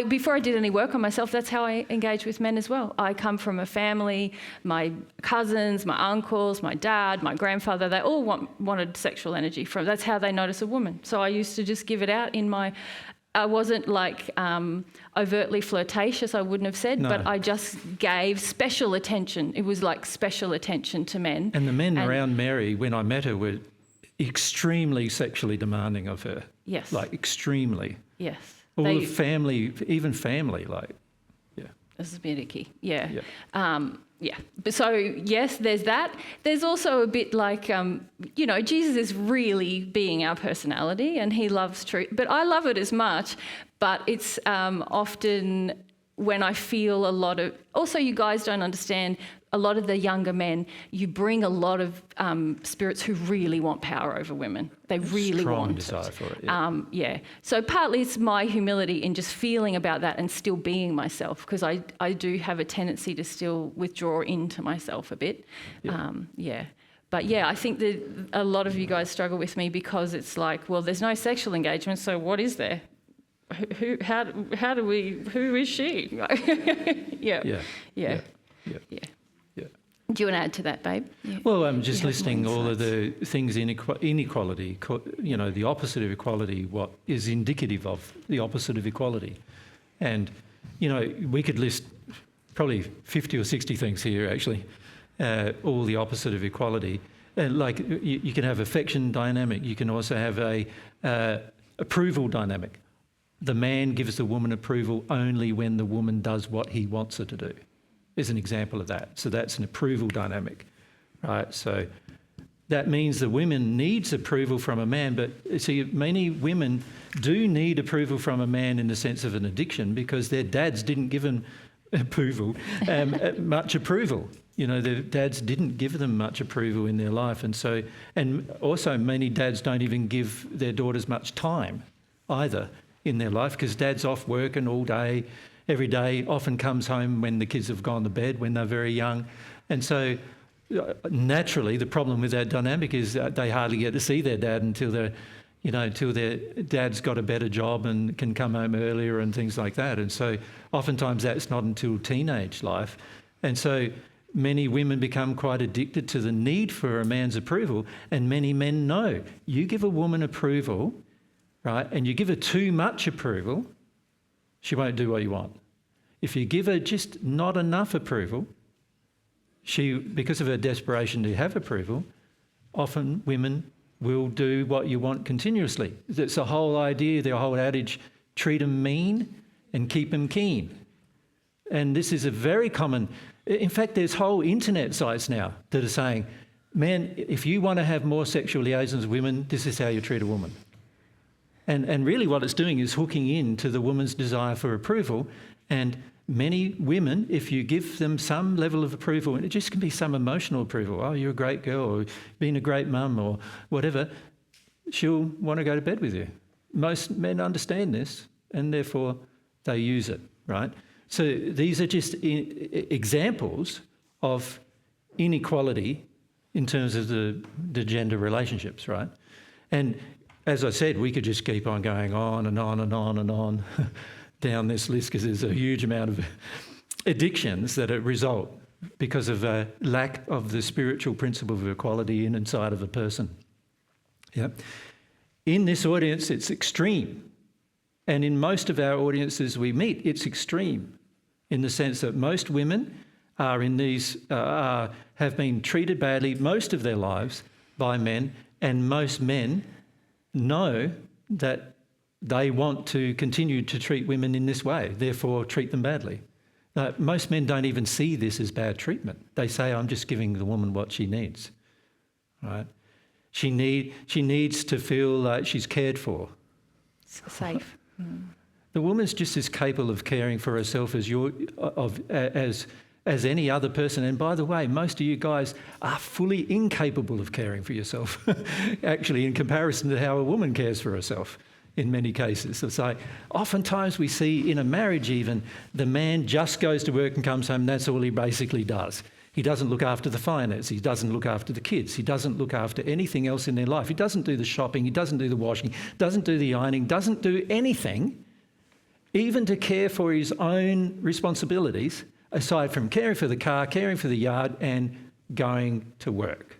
before I did any work on myself, that's how I engage with men as well. I come from a family, my cousins, my uncles, my dad, my grandfather, they all wanted sexual energy from. That's how they notice a woman. So I used to just give it out I wasn't like overtly flirtatious, I wouldn't have said, No. but I just gave special attention. It was like special attention to men. And the men around Mary, when I met her, extremely sexually demanding of her. Yes. Like extremely. Yes. All the family, even family, like, yeah. This is Medici. Yeah. Yeah. Yeah. But so, yes, there's that. There's also a bit like, you know, Jesus is really being our personality and he loves truth. But I love it as much, but it's often when I feel a lot of... Also, you guys don't understand, a lot of the younger men, you bring a lot of spirits who really want power over women. They really Strong want desire it. for it, yeah. Yeah. So partly it's my humility in just feeling about that and still being myself, because I do have a tendency to still withdraw into myself a bit. Yeah. But yeah, I think that a lot of you guys struggle with me because it's like, well, there's no sexual engagement, so what is there? Who is she? Yeah. Yeah. Yeah. Yeah. Yeah. Yeah. Do you want to add to that, babe? Yeah. Well, I'm just You have listing more all of insights. the things inequality, you know, the opposite of equality, what is indicative of the opposite of equality. And, you know, we could list probably 50 or 60 things here, actually, all the opposite of equality. Like you can have affection dynamic. You can also have a approval dynamic. The man gives the woman approval only when the woman does what he wants her to do. Is an example of that. So that's an approval dynamic, right? So that means the women needs approval from a man, but see, many women do need approval from a man in the sense of an addiction because their dads didn't give them approval, much approval. You know, their dads didn't give them much approval in their life. And also many dads don't even give their daughters much time either in their life because dad's off working all day, every day, often comes home when the kids have gone to bed when they're very young. And so naturally the problem with that dynamic is that they hardly get to see their dad until their dad's got a better job and can come home earlier and things like that. And so oftentimes that's not until teenage life. And so many women become quite addicted to the need for a man's approval, and many men know you give a woman approval, right, and you give her too much approval, she won't do what you want. If you give her just not enough approval, because of her desperation to have approval, often women will do what you want continuously. It's the whole idea, the whole adage, treat them mean and keep them keen. And this is a very common... In fact, there's whole internet sites now that are saying, man, if you want to have more sexual liaisons with women, this is how you treat a woman. And really what it's doing is hooking in to the woman's desire for approval. And many women, if you give them some level of approval, and it just can be some emotional approval, oh, you're a great girl, or being a great mum, or whatever, she'll want to go to bed with you. Most men understand this, and therefore they use it, right? So these are just examples of inequality in terms of the gender relationships, right? And as I said, we could just keep on going on and on and on and on down this list because there's a huge amount of addictions that result because of a lack of the spiritual principle of equality inside of a person. Yeah. In this audience, it's extreme. And in most of our audiences we meet, it's extreme in the sense that most women are in these, have been treated badly most of their lives by men, and most men know that they want to continue to treat women in this way, therefore treat them badly. Most men don't even see this as bad treatment. They say, I'm just giving the woman what she needs, right? She needs to feel like she's cared for. Safe. The woman's just as capable of caring for herself as any other person. And by the way, most of you guys are fully incapable of caring for yourself, actually, in comparison to how a woman cares for herself in many cases. It's like, oftentimes we see in a marriage even, the man just goes to work and comes home, and that's all he basically does. He doesn't look after the finances, he doesn't look after the kids, he doesn't look after anything else in their life. He doesn't do the shopping, he doesn't do the washing, doesn't do the ironing, doesn't do anything, even to care for his own responsibilities, aside from caring for the car, caring for the yard, and going to work.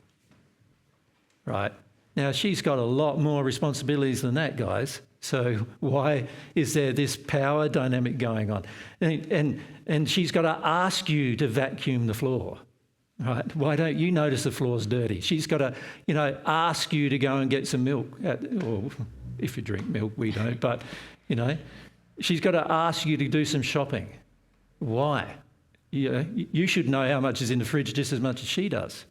Right? Now, she's got a lot more responsibilities than that, guys. So why is there this power dynamic going on? And she's got to ask you to vacuum the floor. right? Why don't you notice the floor's dirty? She's got to, ask you to go and get some milk, or if you drink milk, we don't, but, she's got to ask you to do some shopping. Why? You should know how much is in the fridge just as much as she does.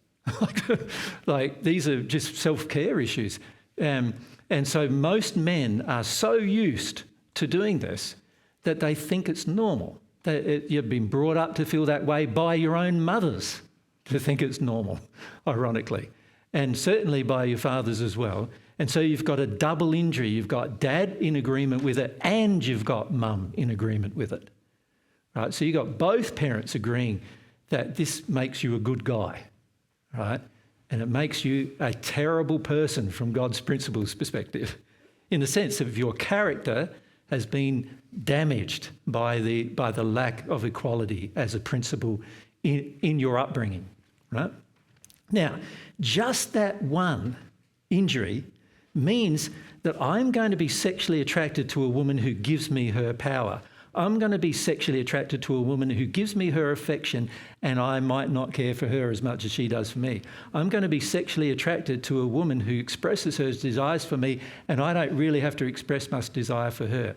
Like, these are just self-care issues. And so most men are so used to doing this that they think it's normal. You've been brought up to feel that way by your own mothers, to think it's normal, ironically, and certainly by your fathers as well. And so you've got a double injury. You've got dad in agreement with it, and you've got mum in agreement with it. Right? So you've got both parents agreeing that this makes you a good guy, right? And it makes you a terrible person from God's principles perspective, in the sense of your character has been damaged by the lack of equality as a principle in your upbringing, right? Now, just that one injury means that I'm going to be sexually attracted to a woman who gives me her power. I'm going to be sexually attracted to a woman who gives me her affection, and I might not care for her as much as she does for me. I'm going to be sexually attracted to a woman who expresses her desires for me, and I don't really have to express much desire for her.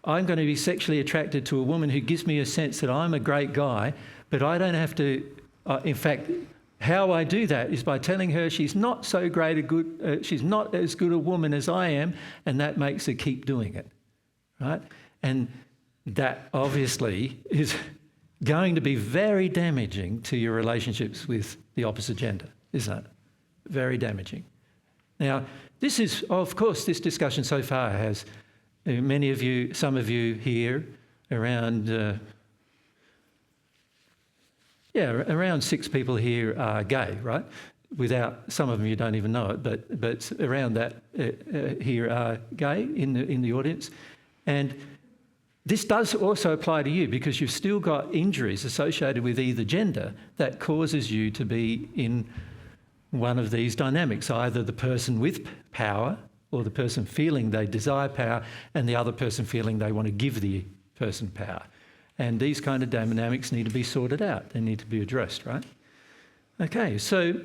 I'm going to be sexually attracted to a woman who gives me a sense that I'm a great guy, but I don't have to... in fact, how I do that is by telling her she's not so great a good... she's not as good a woman as I am, and that makes her keep doing it, right? And that obviously is going to be very damaging to your relationships with the opposite gender, isn't it? Very damaging. Now, this is, of course, this discussion so far has many of you, some of you here, around 6 people here are gay, right? Without, some of them you don't even know it, but around that here are gay in the audience. And this does also apply to you, because you've still got injuries associated with either gender that causes you to be in one of these dynamics, either the person with power or the person feeling they desire power and the other person feeling they want to give the person power. And these kind of dynamics need to be sorted out. They need to be addressed, right? Okay, so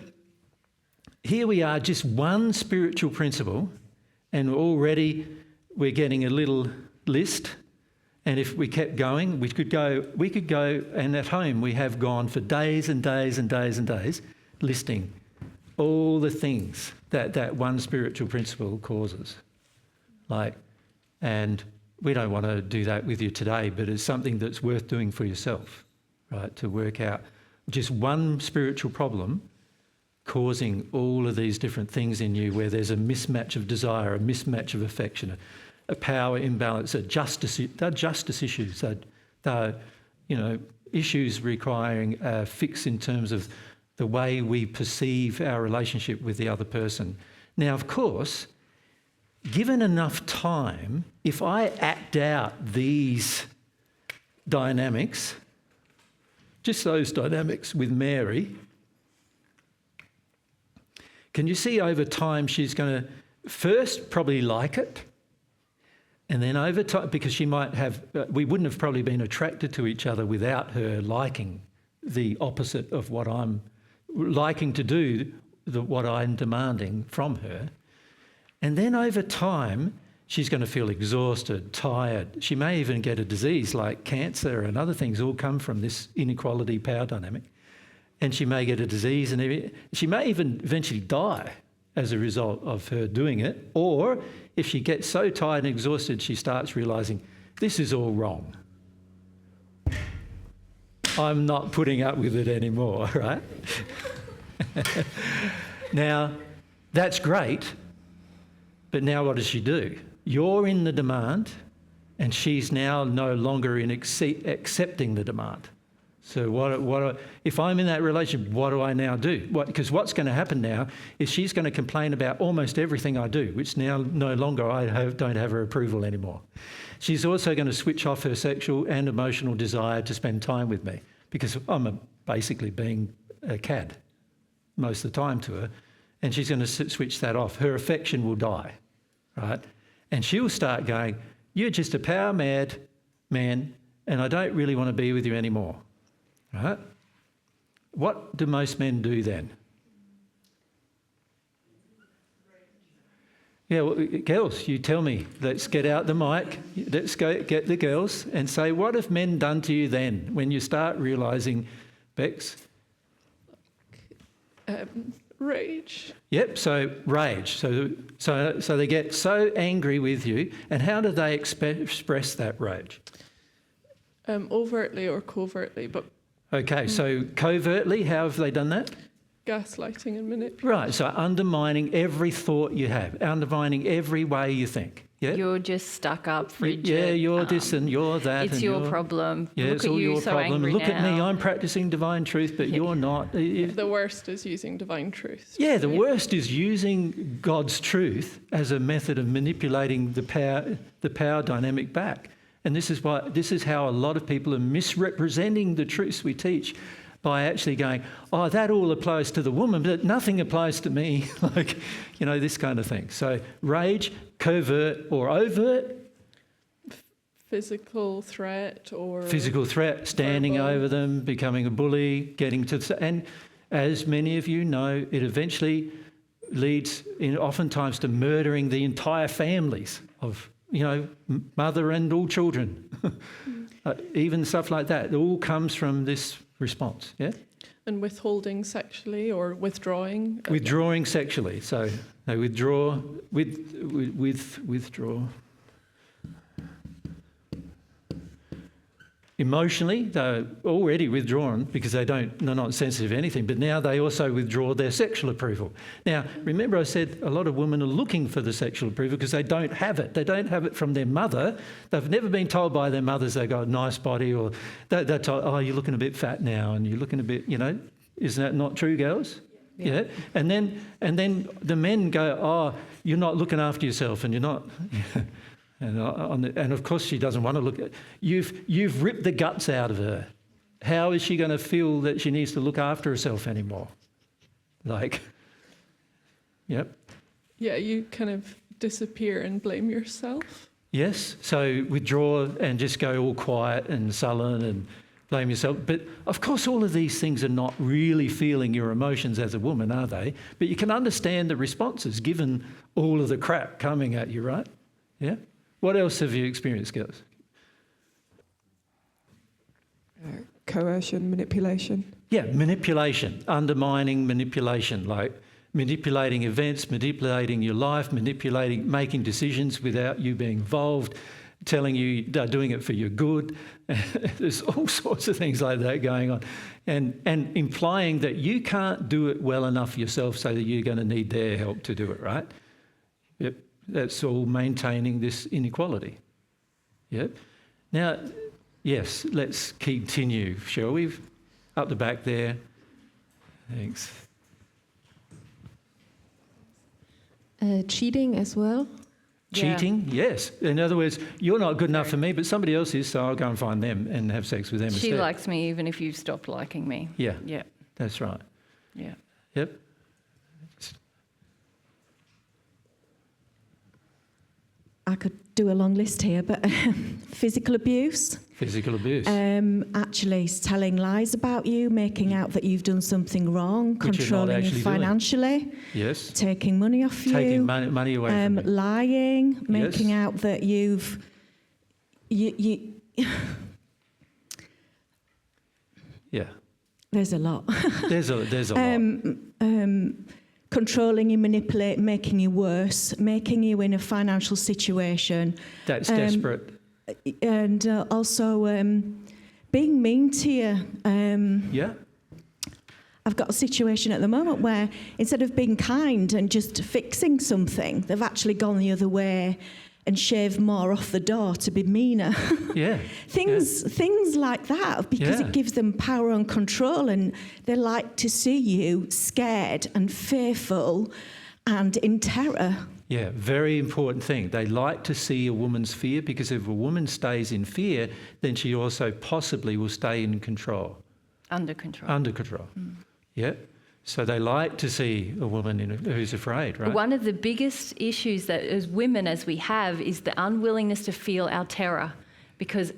here we are, just one spiritual principle, and already we're getting a little list. And if we kept going, we could go, and at home we have gone for days and days and days and days listing all the things that one spiritual principle causes. And we don't want to do that with you today, but it's something that's worth doing for yourself, right? To work out just one spiritual problem causing all of these different things in you, where there's a mismatch of desire, a mismatch of affection, a power imbalance, they're justice issues. They're issues requiring a fix in terms of the way we perceive our relationship with the other person. Now, of course, given enough time, if I act out these dynamics, just those dynamics with Mary, can you see over time she's going to first probably like it, and then over time, because she might have, we wouldn't have probably been attracted to each other without her liking the opposite of what I'm liking to do, what I'm demanding from her. And then over time, she's going to feel exhausted, tired. She may even get a disease like cancer and other things, all come from this inequality power dynamic. And she may get a disease, and she may even eventually die as a result of her doing it. Or if she gets so tired and exhausted, she starts realising, this is all wrong. I'm not putting up with it anymore, right? Now, that's great, but now what does she do? You're in the demand, and she's now no longer in accepting the demand. So if I'm in that relationship, what do I now do? Because what's going to happen now is she's going to complain about almost everything I do, which now no longer don't have her approval anymore. She's also going to switch off her sexual and emotional desire to spend time with me, because I'm basically being a cad most of the time to her, and she's going to switch that off. Her affection will die, right? And she'll start going, you're just a power-mad man, and I don't really want to be with you anymore. Right? What do most men do then? Yeah, well, girls, you tell me. Let's get out the mic. Let's go get the girls and say, what have men done to you then when you start realising, Bex? Rage. Yep, so rage. So they get so angry with you, and how do they express that rage? Overtly or covertly, but Okay, so covertly, how have they done that? gaslighting and manipulation. Right, so undermining every thought you have, undermining every way you think. Yeah, You're just stuck up, frigid. yeah, you're this and you're that. It's and your you're- problem. Yeah, Look it's at all you, your so problem. angry Look now. at me, I'm practicing divine truth, but you're not. The worst is using divine truth. Yeah, the worst is using God's truth as a method of manipulating the power dynamic back. And this is how a lot of people are misrepresenting the truths we teach by actually going, oh, that all applies to the woman, but nothing applies to me. Like, this kind of thing. So rage, covert or overt. Physical threat or... Physical threat, standing verbal. over them, becoming a bully, getting to... And as many of you know, it eventually leads oftentimes to murdering the entire families of, mother and all children. Even stuff like that. It all comes from this response, yeah? And withholding sexually or withdrawing. Withdrawing sexually. So they withdraw, withdraw. Emotionally, they're already withdrawn because they're not sensitive to anything, but now they also withdraw their sexual approval. Now, remember I said a lot of women are looking for the sexual approval because they don't have it. They don't have it from their mother. They've never been told by their mothers they've got a nice body, or they're told, oh, you're looking a bit fat now and you're looking a bit, isn't that not true, girls? Yeah. And then the men go, oh, you're not looking after yourself and you're not... And of course she doesn't want to look at... You've ripped the guts out of her. How is she going to feel that she needs to look after herself anymore? Yep. Yeah, you kind of disappear and blame yourself. Yes, so withdraw and just go all quiet and sullen and blame yourself. But of course all of these things are not really feeling your emotions as a woman, are they? But you can understand the responses given all of the crap coming at you, right? Yeah? What else have you experienced, girls? Coercion, manipulation. Yeah, manipulation, undermining manipulation, like manipulating events, manipulating your life, making decisions without you being involved, telling you they're doing it for your good. There's all sorts of things like that going on. And implying that you can't do it well enough yourself so that you're going to need their help to do it, right? Yep. That's all maintaining this inequality. Yep. Now, yes, let's continue, shall we? Up the back there. Thanks. Cheating as well. Cheating, yes. In other words, you're not good enough for me, but somebody else is, so I'll go and find them and have sex with them instead. She likes me even if you've stopped liking me. Yeah. Yeah. That's right. Yeah. Yep. I could do a long list here, but physical abuse. Physical abuse. Actually telling lies about you, making out that you've done something wrong, Which you're not controlling you actually doing. Yes. Taking money off you. Taking money away from you. Lying, making Yes. out that you Yeah. there's a lot. There's a lot. Controlling you, manipulating, making you worse, making you in a financial situation. That's desperate. And also being mean to you. Yeah. I've got a situation at the moment where instead of being kind and just fixing something, they've actually gone the other way and shaved more off the door to be meaner. Yeah. Things like that, because Yeah. it gives them power and control, and they like to see you scared and fearful and in terror. Yeah, very important thing. They like to see a woman's fear, because if a woman stays in fear, then she also possibly will stay in control. Under control. Under control. Yeah. So they like to see a woman who's afraid, right? One of the biggest issues that as women as we have is the unwillingness to feel our terror, because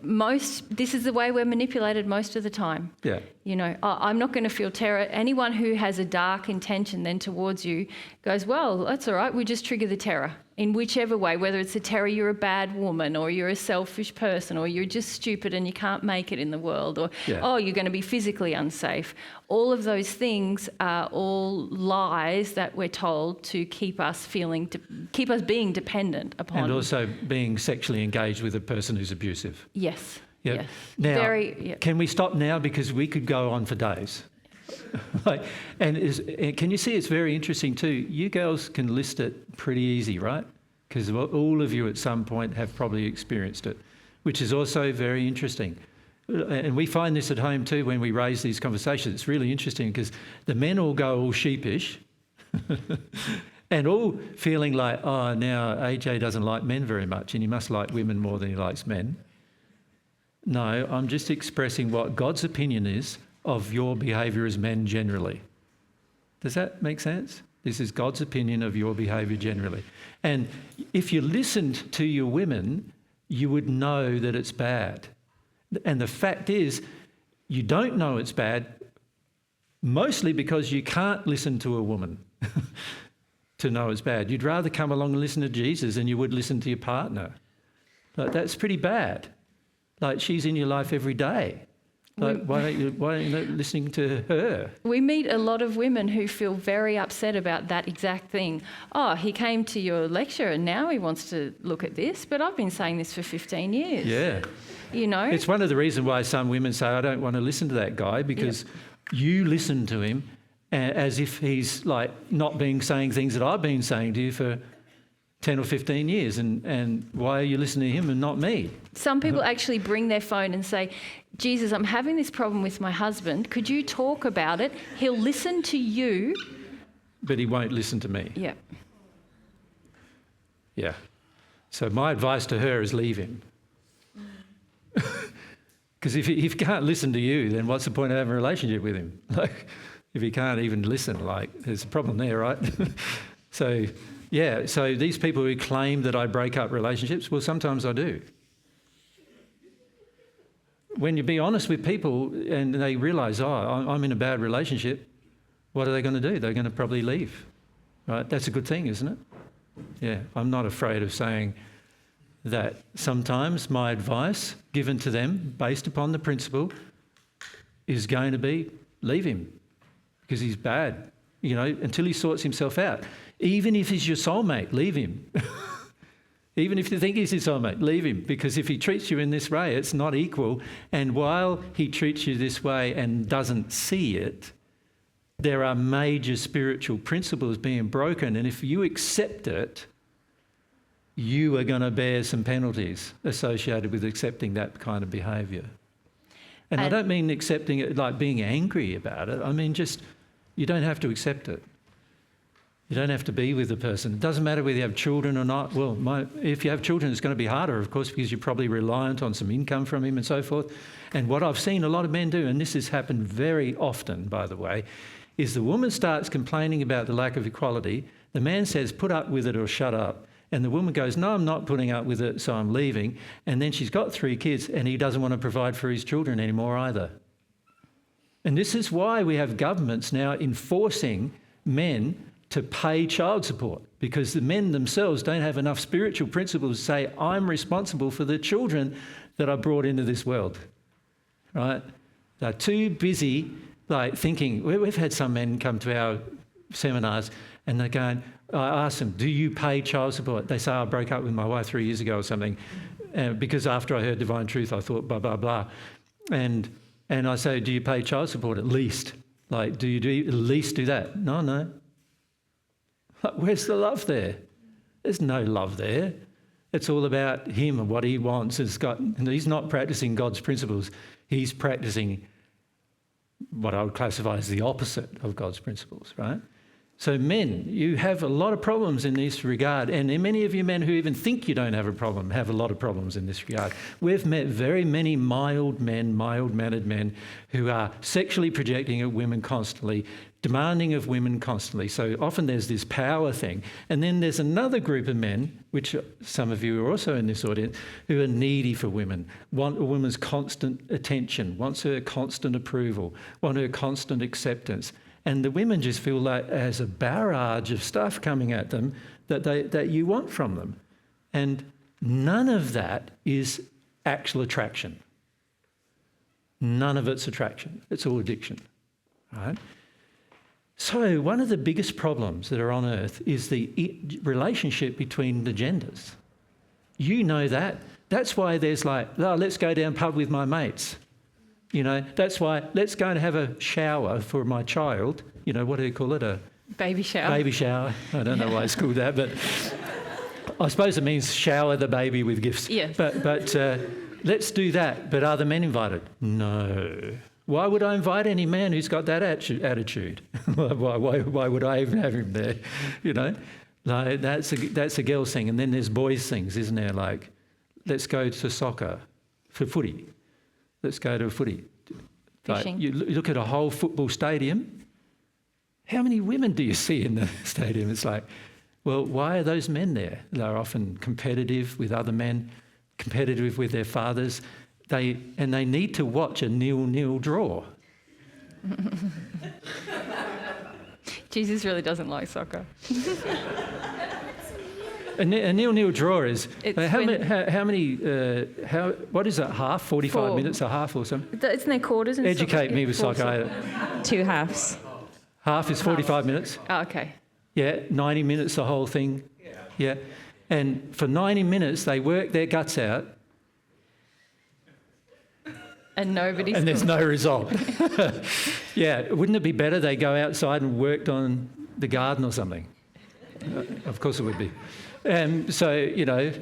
this is the way we're manipulated most of the time. Yeah. You know, I'm not going to feel terror. Anyone who has a dark intention then towards you goes, well, that's all right, we just trigger the terror in whichever way, whether it's a terror you're a bad woman or you're a selfish person or you're just stupid and you can't make it in the world or, oh, you're going to be physically unsafe. All of those things are all lies that we're told to keep us being dependent upon. And also being sexually engaged with a person who's abusive. Yes. Yep. Yes. Now, can we stop now? Because we could go on for days. And can you see it's very interesting too? You girls can list it pretty easy, right? Because all of you at some point have probably experienced it, which is also very interesting. And we find this at home too when we raise these conversations. It's really interesting because the men all go all sheepish and all feeling like, oh, now AJ doesn't like men very much and he must like women more than he likes men. No, I'm just expressing what God's opinion is of your behaviour as men generally. Does that make sense? This is God's opinion of your behaviour generally. And if you listened to your women, you would know that it's bad. And the fact is, you don't know it's bad, mostly because you can't listen to a woman to know it's bad. You'd rather come along and listen to Jesus than you would listen to your partner. Like, that's pretty bad. Like, she's in your life every day. Like, why aren't you listening to her? We meet a lot of women who feel very upset about that exact thing. Oh, he came to your lecture and now he wants to look at this, but I've been saying this for 15 years. Yeah. You know? It's one of the reasons why some women say, I don't want to listen to that guy, because you listen to him as if he's like not saying things that I've been saying to you for 10 or 15 years, and why are you listening to him and not me? Some people actually bring their phone and say, Jesus, I'm having this problem with my husband. Could you talk about it? He'll listen to you. But he won't listen to me. Yeah. Yeah. So my advice to her is leave him. Because if he can't listen to you, then what's the point of having a relationship with him? Like, if he can't even listen, like, there's a problem there, right? So these people who claim that I break up relationships, well, sometimes I do. When you be honest with people and they realise, oh, I'm in a bad relationship, what are they going to do? They're going to probably leave, right? That's a good thing, isn't it? Yeah, I'm not afraid of saying that sometimes my advice given to them based upon the principle is going to be leave him because he's bad, until he sorts himself out. Even if he's your soulmate, leave him. Even if you think he's your soulmate, leave him, because if he treats you in this way, it's not equal. And while he treats you this way and doesn't see it, there are major spiritual principles being broken. And if you accept it, you are going to bear some penalties associated with accepting that kind of behaviour. And I don't mean accepting it like being angry about it. I mean just, you don't have to accept it. You don't have to be with the person. It doesn't matter whether you have children or not. Well, if you have children, it's going to be harder, of course, because you're probably reliant on some income from him and so forth. And what I've seen a lot of men do, and this has happened very often, by the way, is the woman starts complaining about the lack of equality. The man says, put up with it or shut up. And the woman goes, no, I'm not putting up with it, so I'm leaving. And then she's got 3 kids and he doesn't want to provide for his children anymore either. And this is why we have governments now enforcing men to pay child support, because the men themselves don't have enough spiritual principles to say, I'm responsible for the children that I brought into this world, right? They're too busy thinking. We've had some men come to our seminars and they're going, I asked them, do you pay child support? They say, I broke up with my wife 3 years ago or something, because after I heard Divine Truth, I thought blah, blah, blah. And I say, do you pay child support at least? Do you at least do that? No. Where's the love there? There's no love there. It's all about him and what he wants. And he's not practicing God's principles. He's practicing what I would classify as the opposite of God's principles, right? So men, you have a lot of problems in this regard, and many of you men who even think you don't have a problem have a lot of problems in this regard. We've met very many mild-mannered men who are sexually projecting at women constantly, demanding of women constantly. So often there's this power thing. And then there's another group of men, which some of you are also in this audience, who are needy for women, want a woman's constant attention, wants her constant approval, want her constant acceptance. And the women just feel like there's a barrage of stuff coming at them that you want from them. And none of that is actual attraction. None of it's attraction. It's all addiction. Right? So one of the biggest problems that are on earth is the relationship between the genders. You know that. That's why there's like, oh, let's go down pub with my mates. You know, that's why let's go and have a shower for my child. You know, what do you call it? A Baby shower. baby shower. I don't know why it's called that, but I suppose it means shower the baby with gifts. Yes. But let's do that. But are the men invited? No. Why would I invite any man who's got that attitude? why would I even have him there? You know, like that's a girls' thing. And then there's boys' things, isn't there? Like, let's go to soccer for footy. Let's go to a footy. Like, you look at a whole football stadium. How many women do you see in the stadium? It's like, well, why are those men there? They're often competitive with other men, competitive with their fathers. They need to watch a 0-0 draw. Jesus really doesn't like soccer. A 0-0 draw is It's what is that? Half? 45 4. minutes, a half or something? Isn't there quarters and Educate me with soccer. 2 halves. Half is 45 minutes. Oh, okay. Yeah, 90 minutes, the whole thing. Yeah. And for 90 minutes, they work their guts out. And nobody's... And there's no result. Yeah, wouldn't it be better they go outside and worked on the garden or something? Of course it would be. So, you know,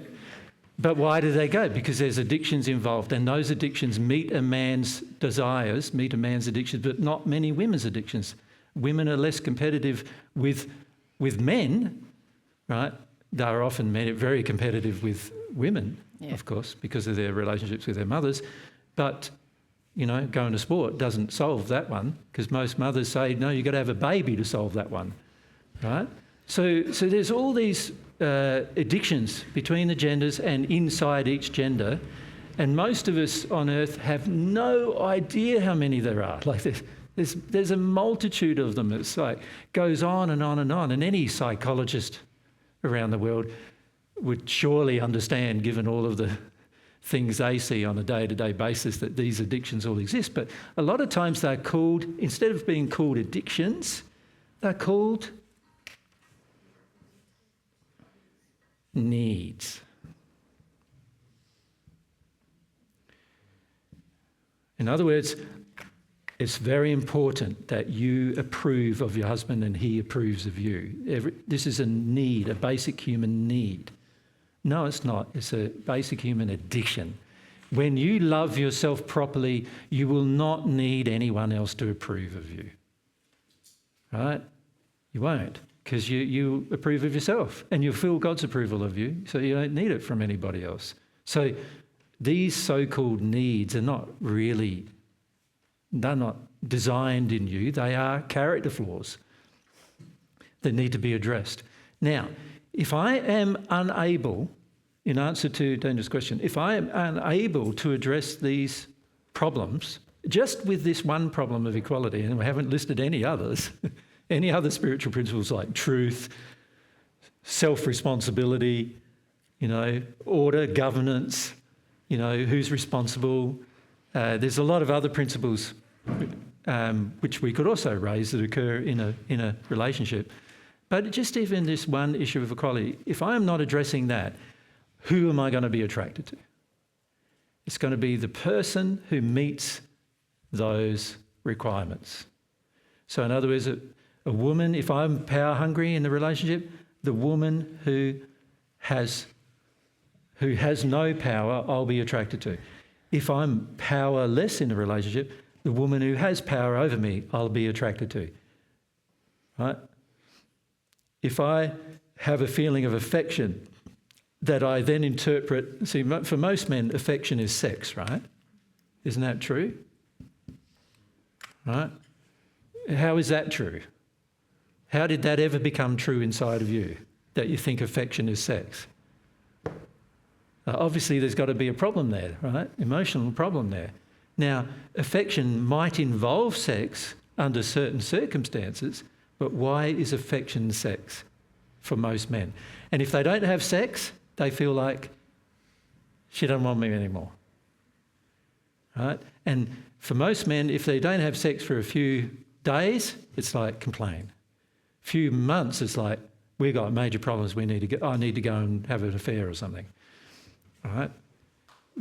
but why do they go? Because there's addictions involved, and those addictions meet a man's desires, meet a man's addictions, but not many women's addictions. Women are less competitive with men, right? They're often very competitive with women, of course, because of their relationships with their mothers. But, you know, going to sport doesn't solve that one, because most mothers say, no, you've got to have a baby to solve that one, right? So there's all these addictions between the genders and inside each gender, and most of us on earth have no idea how many there are. Like there's a multitude of them. It's like goes on and on and on. And any psychologist around the world would surely understand, given all of the things they see on a day-to-day basis, that these addictions all exist. But a lot of times they're called, instead of being called addictions, they're called needs. In other words, it's very important that you approve of your husband and he approves of you. This is a need, a basic human need. No, it's not. It's a basic human addiction. When you love yourself properly, you will not need anyone else to approve of you. Right? You won't, because you approve of yourself and you feel God's approval of you, so you don't need it from anybody else. So these so-called needs are not really, they're not designed in you. They are character flaws that need to be addressed. Now, if I am unable, in answer to Daniel's question, if I am unable to address these problems, just with this one problem of equality, and we haven't listed any others, any other spiritual principles like truth, self-responsibility, you know, order, governance, you know, who's responsible. There's a lot of other principles which we could also raise that occur in a relationship. But just even this one issue of equality, if I am not addressing that, who am I going to be attracted to? It's going to be the person who meets those requirements. So in other words, a woman, if I'm power hungry in the relationship, the woman who has no power, I'll be attracted to. If I'm powerless in a relationship, the woman who has power over me, I'll be attracted to. Right? if I have a feeling of affection that I then interpret, see, for most men, affection is sex, right? Isn't that true? Right? How is that true? How did that ever become true inside of you, that you think affection is sex? Obviously, there's got to be a problem there, right? Emotional problem there. Now, affection might involve sex under certain circumstances, but why is affection sex for most men? And if they don't have sex, they feel like she doesn't want me anymore, right? And for most men, if they don't have sex for a few days, it's like complain. A few months, it's like, we've got major problems, I need to go and have an affair or something, right?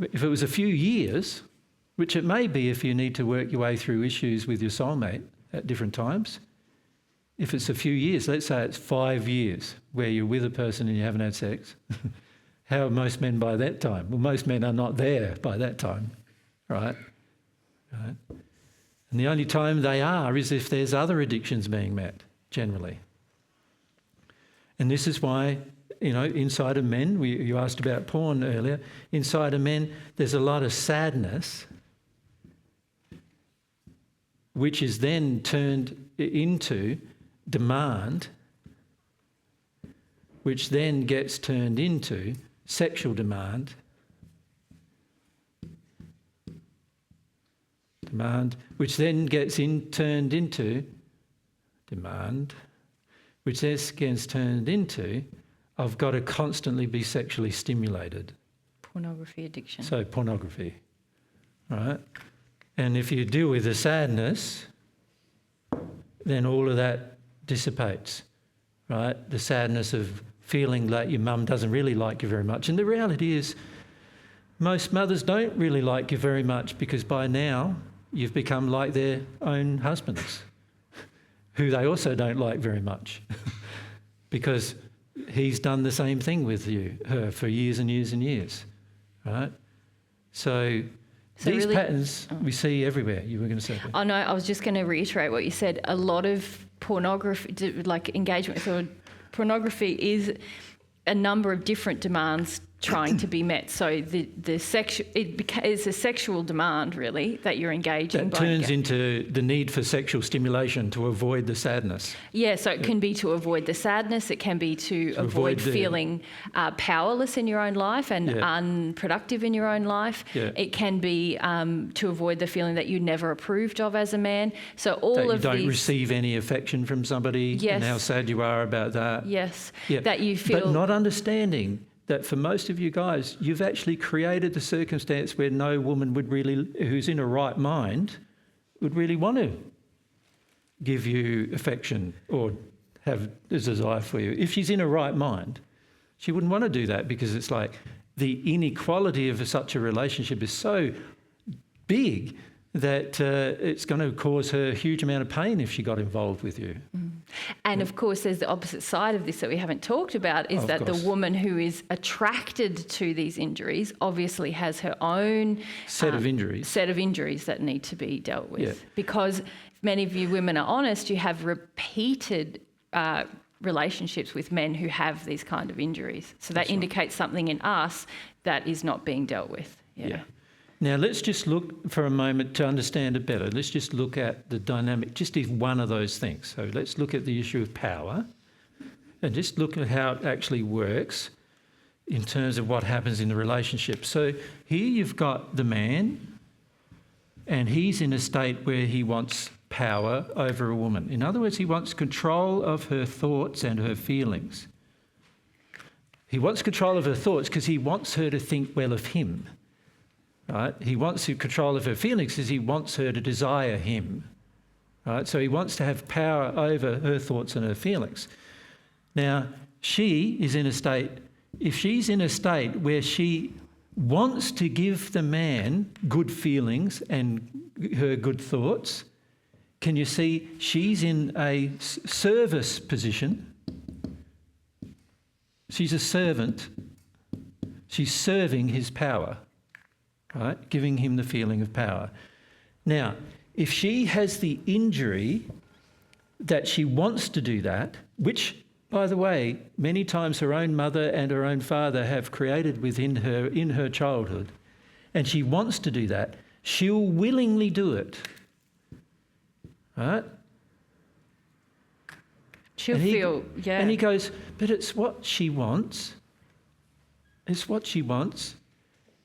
If it was a few years, which it may be if you need to work your way through issues with your soulmate at different times, if it's a few years, let's say it's 5 years where you're with a person and you haven't had sex, how are most men by that time? Well, most men are not there by that time, right? Right? And the only time they are is if there's other addictions being met, generally. And this is why, inside of men, you asked about porn earlier, inside of men there's a lot of sadness, which is then turned into demand, which then gets turned into sexual demand, which then gets turned into demand, which then gets turned into, I've got to constantly be sexually stimulated. Pornography addiction. So pornography, right? And if you deal with the sadness, then all of that dissipates, right? The sadness of feeling like your mum doesn't really like you very much. And the reality is most mothers don't really like you very much because by now you've become like their own husbands, who they also don't like very much because he's done the same thing with her for years and years and years, right? So these really, patterns we see everywhere. You were going to say that. Oh no, I was just going to reiterate what you said. A lot of pornography, like engagement with pornography, is a number of different demands trying to be met. So it's a sexual demand really that you're engaging. That turns into the need for sexual stimulation to avoid the sadness. Yeah, so it can be to avoid the sadness. It can be to avoid feeling powerless in your own life and unproductive in your own life. Yeah. It can be to avoid the feeling that you never approved of as a man. So all of these... That you don't receive any affection from somebody, and how sad you are about that. Yes, that you feel... But not understanding that for most of you guys, you've actually created the circumstance where no woman would really, who's in a right mind, would really want to give you affection or have a desire for you. If she's in a right mind, she wouldn't want to do that because it's like the inequality of such a relationship is so big that it's going to cause her a huge amount of pain if she got involved with you. Mm. And of course, there's the opposite side of this that we haven't talked about, is that the woman who is attracted to these injuries obviously has her own set of injuries that need to be dealt with. Yeah. Because if many of you women are honest, you have repeated relationships with men who have these kind of injuries. So that indicates something in us that is not being dealt with. Yeah. Now, let's just look for a moment to understand it better. Let's just look at the dynamic, just if one of those things. So let's look at the issue of power and just look at how it actually works in terms of what happens in the relationship. So here you've got the man and he's in a state where he wants power over a woman. In other words, he wants control of her thoughts and her feelings. He wants control of her thoughts because he wants her to think well of him. Right? He wants control of her feelings because he wants her to desire him. Right? So he wants to have power over her thoughts and her feelings. Now, she is in a state, if she's in a state where she wants to give the man good feelings and her good thoughts, can you see she's in a service position? She's a servant. She's serving his power. Right, giving him the feeling of power. Now, if she has the injury that she wants to do that, which by the way, many times her own mother and her own father have created within her in her childhood, and she wants to do that, she'll willingly do it. Right? She'll And he- feel, yeah. And he goes, but it's what she wants. It's what she wants.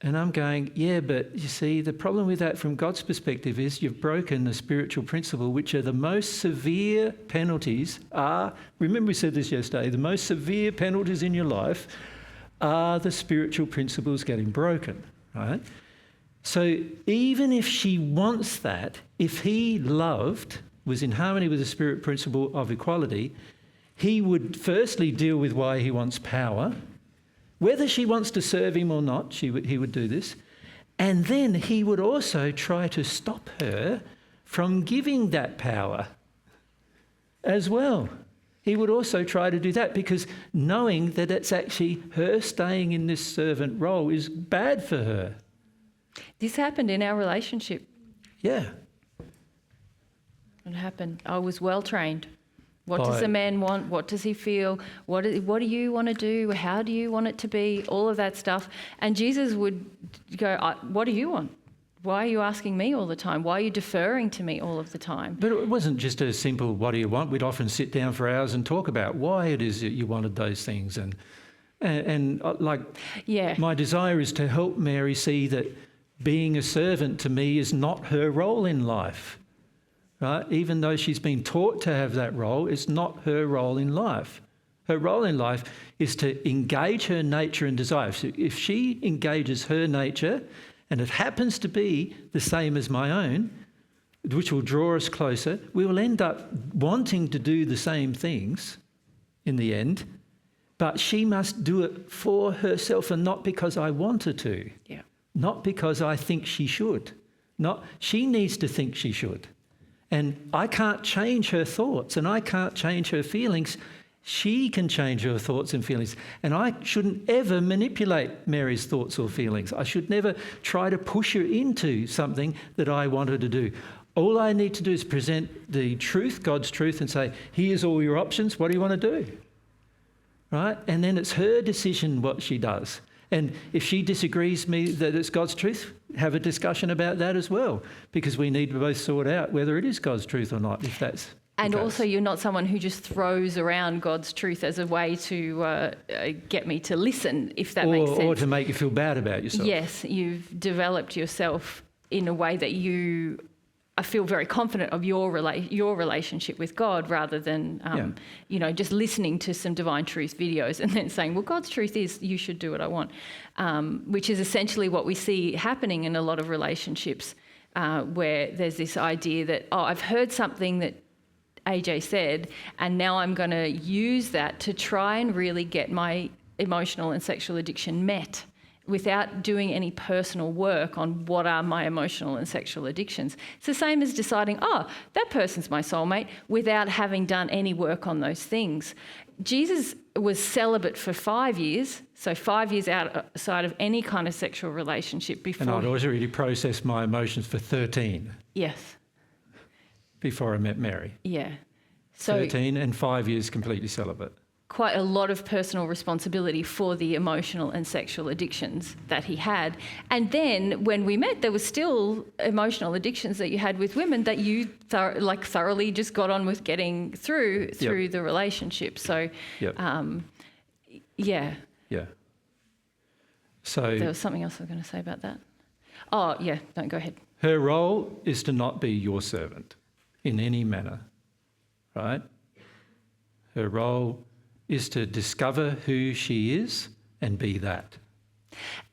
And I'm going, yeah, but you see, the problem with that from God's perspective is you've broken the spiritual principle, which are the most severe penalties are, remember we said this yesterday, the most severe penalties in your life are the spiritual principles getting broken, right? So even if she wants that, if he loved, was in harmony with the spirit principle of equality, he would firstly deal with why he wants power. Whether she wants to serve him or not, he would do this. And then he would also try to stop her from giving that power as well. He would also try to do that because knowing that it's actually her staying in this servant role is bad for her. This happened in our relationship. Yeah. It happened. I was well trained. What does By- a man want? What does he feel? What do you want to do? How do you want it to be? All of that stuff. And Jesus would go, what do you want? Why are you asking me all the time? Why are you deferring to me all of the time? But it wasn't just a simple, what do you want? We'd often sit down for hours and talk about why it is that you wanted those things. And like, Yeah. my desire is to help Mary see that being a servant to me is not her role in life. Right? Even though she's been taught to have that role, it's not her role in life. Her role in life is to engage her nature and desire. So if she engages her nature, and it happens to be the same as my own, which will draw us closer, we will end up wanting to do the same things in the end, but she must do it for herself and not because I want her to. Yeah. Not because I think she should. She needs to think she should. And I can't change her thoughts and I can't change her feelings. She can change her thoughts and feelings. And I shouldn't ever manipulate Mary's thoughts or feelings. I should never try to push her into something that I want her to do. All I need to do is present the truth, God's truth, and say, here's all your options. What do you want to do? Right? And then it's her decision what she does. And if she disagrees with me that it's God's truth, have a discussion about that as well, because we need to both sort out whether it is God's truth or not, if that's And the case. also, you're not someone who just throws around God's truth as a way to get me to listen, if that makes sense. Or to make you feel bad about yourself. Yes, you've developed yourself in a way that I feel very confident of your relationship with God, rather than just listening to some divine truth videos and then saying, well, God's truth is you should do what I want, which is essentially what we see happening in a lot of relationships, where there's this idea that, I've heard something that AJ said, and now I'm going to use that to try and really get my emotional and sexual addiction met, without doing any personal work on what are my emotional and sexual addictions. It's the same as deciding, that person's my soulmate, without having done any work on those things. Jesus was celibate for 5 years, so 5 years outside of any kind of sexual relationship before. And I'd already processed my emotions for 13 Yes. before I met Mary. Yeah. So 13 and 5 years completely celibate. quite a lot of personal responsibility for the emotional and sexual addictions that he had. And then when we met, there was still emotional addictions that you had with women that you thoroughly just got on with getting through the relationship. So, Yep. yeah. Yeah. So There was something else I was going to say about that. Oh, yeah, no, go ahead. her role is to not be your servant in any manner, right? Her role is to discover who she is and be that.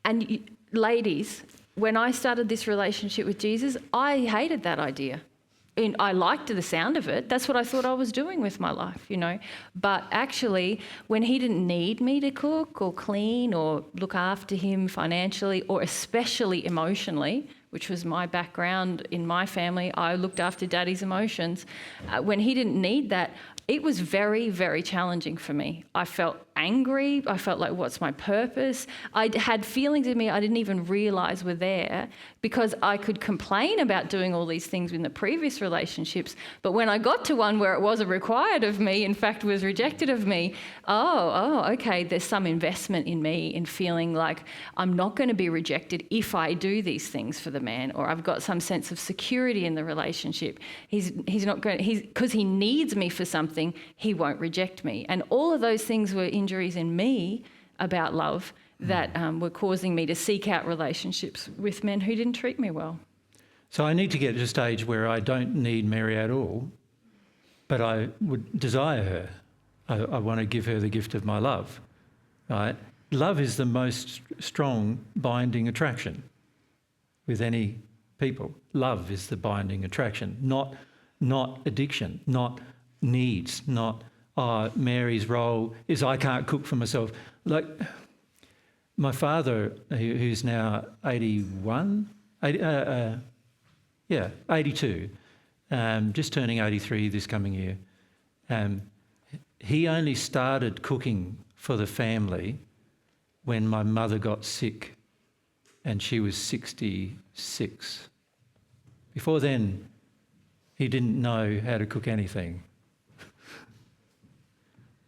And ladies, when I started this relationship with Jesus, I hated that idea. And I liked the sound of it. That's what I thought I was doing with my life, you know. But actually, when he didn't need me to cook or clean or look after him financially or especially emotionally, which was my background in my family, I looked after Daddy's emotions. When he didn't need that, it was very, very challenging for me. I felt angry. I felt like, what's my purpose? I had feelings in me I didn't even realise were there, because I could complain about doing all these things in the previous relationships, but when I got to one where it wasn't required of me, in fact was rejected of me, okay, there's some investment in me in feeling like I'm not going to be rejected if I do these things for the man, or I've got some sense of security in the relationship. He's not going, because he needs me for something, he won't reject me. And all of those things were injuries in me about love that were causing me to seek out relationships with men who didn't treat me well. So I need to get to a stage where I don't need Mary at all, but I would desire her. I want to give her the gift of my love, right? Love is the most strong binding attraction with any people. Love is the binding attraction, not addiction, not needs, not, Mary's role is I can't cook for myself. Like my father, who's now 82, just turning 83 this coming year. He only started cooking for the family when my mother got sick and she was 66. Before then, he didn't know how to cook anything.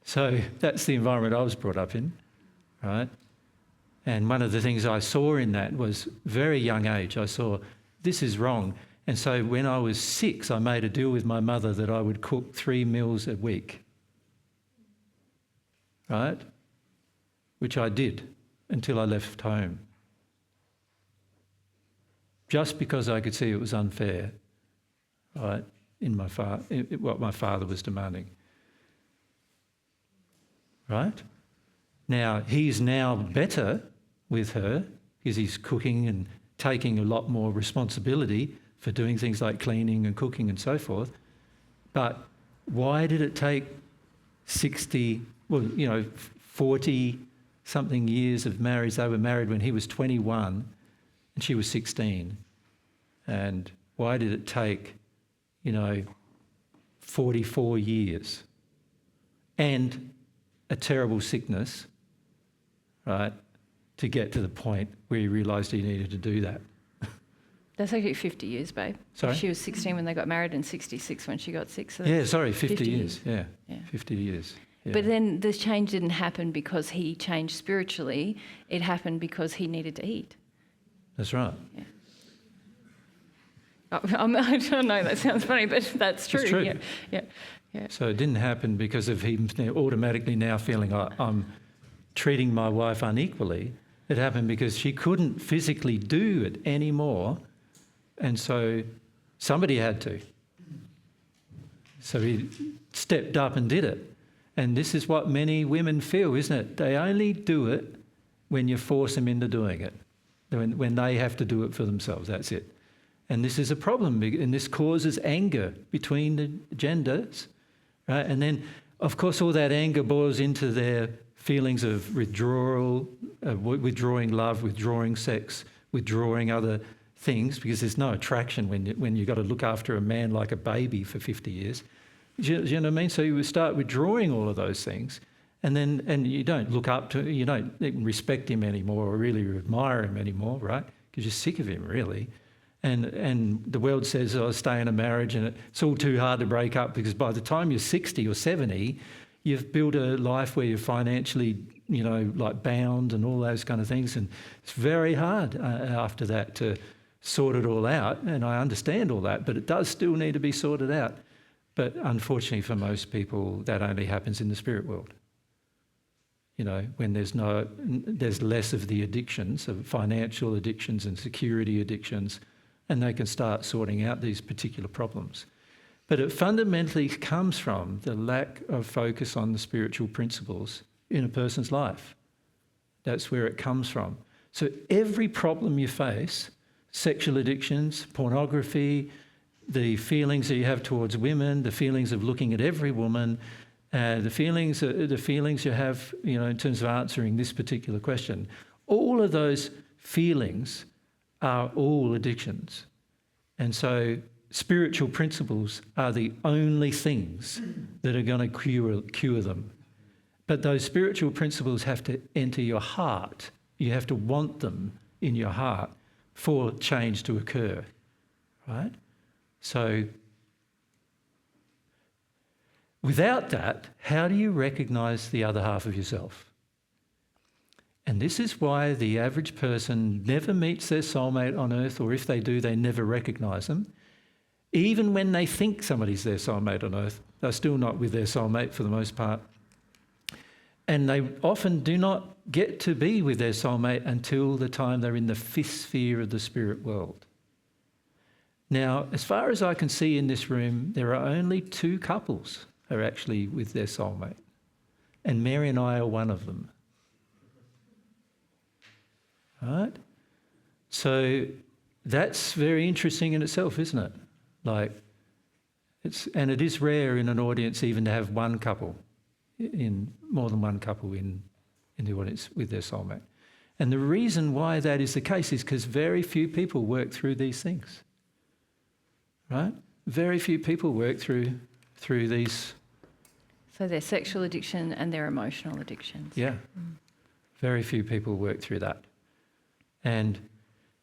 So that's the environment I was brought up in, right? And one of the things I saw in that was very young age, I saw this is wrong. And so when I was 6, I made a deal with my mother that I would cook 3 meals a week, right? Which I did until I left home. Just because I could see it was unfair, right, in what my father was demanding. Right? Now, he's now better with her because he's cooking and taking a lot more responsibility for doing things like cleaning and cooking and so forth. But why did it take 40-something years of marriage? They were married when he was 21 and she was 16. And why did it take, 44 years? And a terrible sickness, right, to get to the point where he realised he needed to do that. That's actually 50 years, babe. Sorry? She was 16 when they got married and 66 when she got sick. So 50 years. Yeah, 50 years. Yeah. But then this change didn't happen because he changed spiritually. It happened because he needed to eat. That's right. Yeah. I don't know, that sounds funny, but that's true. It's true. Yeah. So it didn't happen because of him automatically now feeling I'm treating my wife unequally. It happened because she couldn't physically do it anymore, and so somebody had to. So he stepped up and did it. And this is what many women feel, isn't it? They only do it when you force them into doing it, when they have to do it for themselves, that's it. And this is a problem, and this causes anger between the genders, right? And then, of course, all that anger boils into their feelings of withdrawal, withdrawing love, withdrawing sex, withdrawing other things, because there's no attraction when you've got to look after a man like a baby for 50 years. Do you know what I mean? So you start withdrawing all of those things, and you don't look up to, you don't respect him anymore or really admire him anymore, right? Because you're sick of him, really. And the world says, stay in a marriage and it's all too hard to break up, because by the time you're 60 or 70, you've built a life where you're financially, like bound and all those kind of things. And it's very hard after that to sort it all out. And I understand all that, but it does still need to be sorted out. But unfortunately for most people, that only happens in the spirit world. When there's less of the addictions, of financial addictions and security addictions, and they can start sorting out these particular problems. But it fundamentally comes from the lack of focus on the spiritual principles in a person's life. That's where it comes from. So every problem you face, sexual addictions, pornography, the feelings that you have towards women, the feelings of looking at every woman, the feelings you have, in terms of answering this particular question, all of those feelings are all addictions. And so spiritual principles are the only things that are going to cure them. But those spiritual principles have to enter your heart. You have to want them in your heart for change to occur, right? So without that, how do you recognise the other half of yourself? And this is why the average person never meets their soulmate on earth, or if they do, they never recognise them. Even when they think somebody's their soulmate on earth, they're still not with their soulmate for the most part. And they often do not get to be with their soulmate until the time they're in the fifth sphere of the spirit world. Now, as far as I can see in this room, there are only 2 couples who are actually with their soulmate. And Mary and I are one of them. Right? So that's very interesting in itself, isn't it? Like, and it is rare in an audience even to have one couple, in more than one couple in the audience with their soulmate. And the reason why that is the case is because very few people work through these things, right? Very few people work through these. So their sexual addiction and their emotional addictions. Yeah. Very few people work through that. And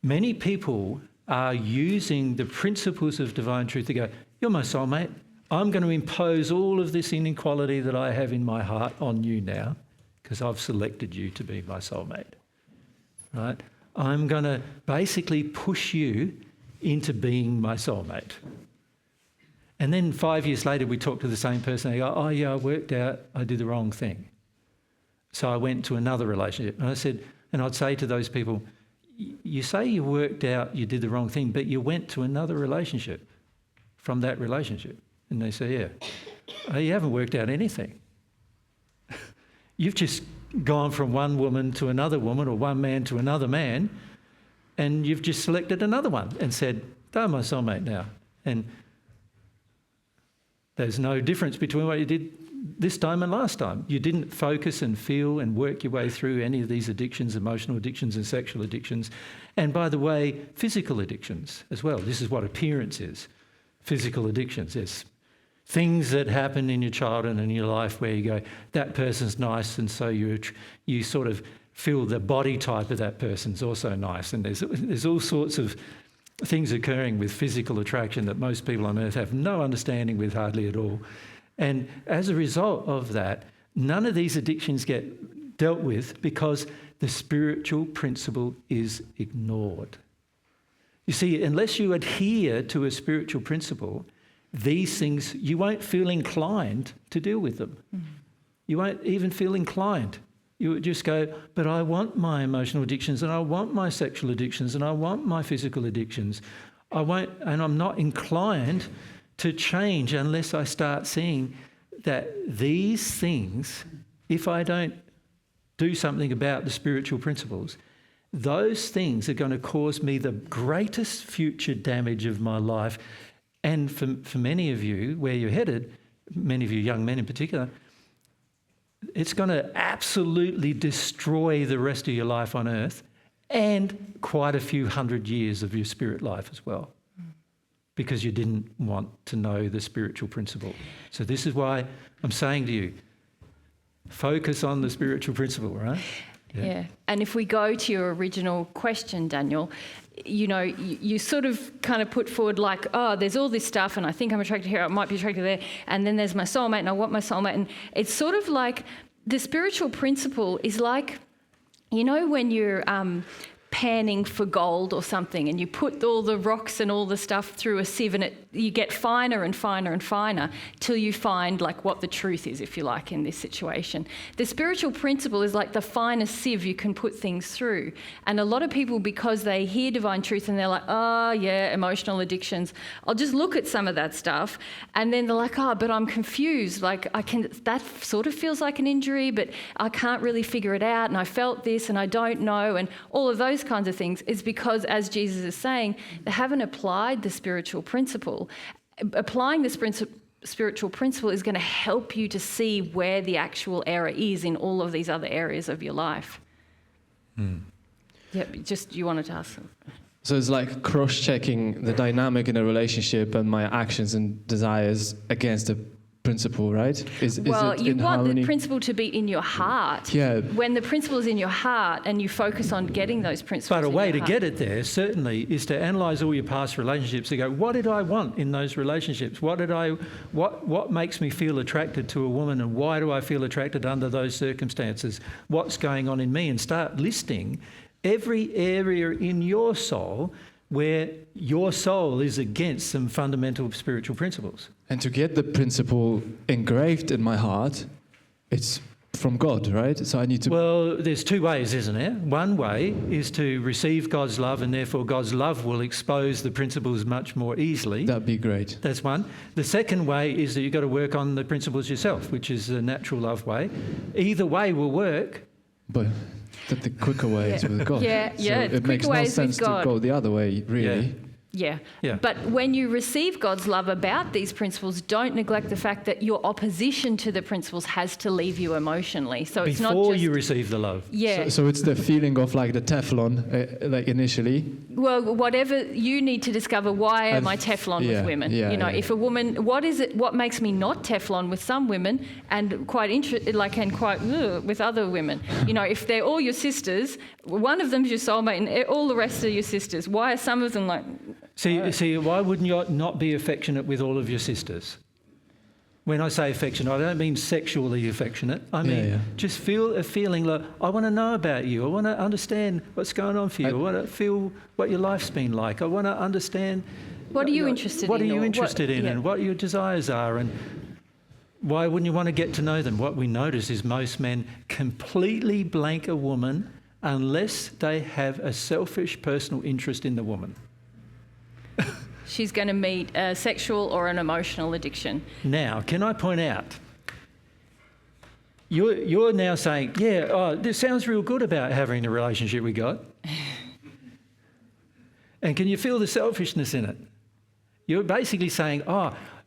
many people are using the principles of divine truth to go, you're my soulmate. I'm going to impose all of this inequality that I have in my heart on you now because I've selected you to be my soulmate, right? I'm going to basically push you into being my soulmate. And then 5 years later, we talk to the same person. They go, oh, yeah, I worked out I did the wrong thing. So I went to another relationship. And I'd say to those people, you say you worked out you did the wrong thing, but you went to another relationship from that relationship. And they say, yeah. Oh, you haven't worked out anything. You've just gone from one woman to another woman or one man to another man, and you've just selected another one and said, they're my soulmate now. And there's no difference between what you did this time and last time. You didn't focus and feel and work your way through any of these addictions, emotional addictions and sexual addictions. And by the way, physical addictions as well. This is what appearance is. Physical addictions. There's things that happen in your childhood and in your life where you go, that person's nice, and so you sort of feel the body type of that person's also nice. And there's all sorts of things occurring with physical attraction that most people on earth have no understanding with hardly at all. And as a result of that, none of these addictions get dealt with because the spiritual principle is ignored. You see, unless you adhere to a spiritual principle, these things, you won't feel inclined to deal with them. You won't even feel inclined. You would just go, but I want my emotional addictions, and I want my sexual addictions, and I want my physical addictions. I won't, and I'm not inclined to change unless I start seeing that these things, if I don't do something about the spiritual principles, those things are going to cause me the greatest future damage of my life. And for many of you, where you're headed, many of you young men in particular, it's going to absolutely destroy the rest of your life on earth and quite a few hundred years of your spirit life as well, because you didn't want to know the spiritual principle. So this is why I'm saying to you, focus on the spiritual principle, right? Yeah. And if we go to your original question, Daniel, you know, you sort of kind of put forward like, oh, there's all this stuff and I think I'm attracted here, I might be attracted there, and then there's my soulmate and I want my soulmate. And it's sort of like the spiritual principle is like, you know, when you're panning for gold or something and you put all the rocks and all the stuff through a sieve and you get finer and finer and finer till you find like what the truth is, if you like, in this situation. The spiritual principle is like the finest sieve you can put things through. And a lot of people, because they hear divine truth and they're like, oh yeah, emotional addictions, I'll just look at some of that stuff, and then they're like, oh, but I'm confused, like that sort of feels like an injury, but I can't really figure it out, and I felt this and I don't know, and all of those kinds of things, is because, as Jesus is saying, they haven't applied the spiritual principle. Applying the spiritual principle is going to help you to see where the actual error is in all of these other areas of your life. Yeah, just you wanted to ask them. So it's like cross-checking the dynamic in a relationship and my actions and desires against the principle, right? Is Well, it you in want harmony? the principle to be in your heart. Yeah. When the principle is in your heart and you focus on getting those principles. But a in way your to heart. get it there certainly is to analyse all your past relationships and go, what did I want in those relationships? What makes me feel attracted to a woman, and why do I feel attracted under those circumstances? What's going on in me? And start listing every area in your soul where your soul is against some fundamental spiritual principles. And to get the principle engraved in my heart, it's from God, right? So I need to... Well, there's two ways, isn't there? One way is to receive God's love, and therefore God's love will expose the principles much more easily. That'd be great. That's one. The second way is that you've got to work on the principles yourself, which is the natural love way. Either way will work. But the quicker way is with God. Yeah, So yeah, it the makes quicker no way is with sense to God. go the other way, really. Yeah. Yeah. But when you receive God's love about these principles, don't neglect the fact that your opposition to the principles has to leave you emotionally. So it's not Before just... you receive the love. Yeah. So it's the feeling of like the Teflon, like initially. Well, whatever you need to discover, why am I Teflon yeah, with women? yeah, you know, yeah. if a woman, what is it? What makes me not Teflon with some women, and quite with other women? You know, if they're all your sisters, one of them's your soulmate, and all the rest are your sisters. Why are some of them like? See, why wouldn't you not be affectionate with all of your sisters? When I say affectionate, I don't mean sexually affectionate. I mean just feel a feeling like, I want to know about you. I want to understand what's going on for you. I want to feel what your life's been like. I want to understand... What are you interested in? What are you or interested in, and what your desires are, and why wouldn't you want to get to know them? What we notice is most men completely blank a woman unless they have a selfish personal interest in the woman. She's going to meet a sexual or an emotional addiction. Now, can I point out, you're now saying, this sounds real good about having the relationship we got. And can you feel the selfishness in it? You're basically saying,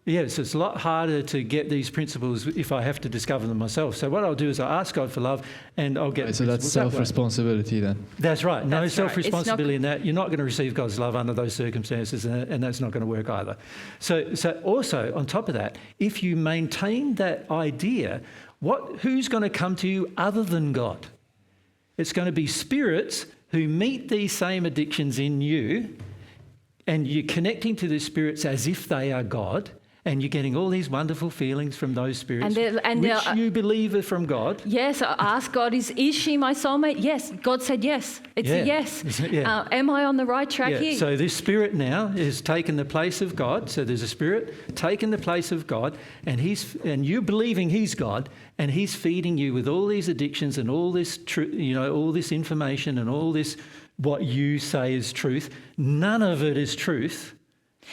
yes, it's a lot harder to get these principles if I have to discover them myself. So what I'll do is I'll ask God for love, and I'll get. Right, so that's principles that way. self-responsibility then. That's right. No That's right. self-responsibility in that. You're not going to receive God's love under those circumstances, and that's not going to work either. So also, on top of that, if you maintain that idea, who's going to come to you other than God? It's going to be spirits who meet these same addictions in you, and you're connecting to the spirits as if they are God, and you're getting all these wonderful feelings from those spirits, which you believe are from God. Yes, I ask God, is she my soulmate? Yes. God said yes. It's a yes. Yeah. Am I on the right track here? So this spirit now has taken the place of God. So there's a spirit taken the place of God, and you believing he's God, and he's feeding you with all these addictions and all this all this information and all this what you say is truth. None of it is truth,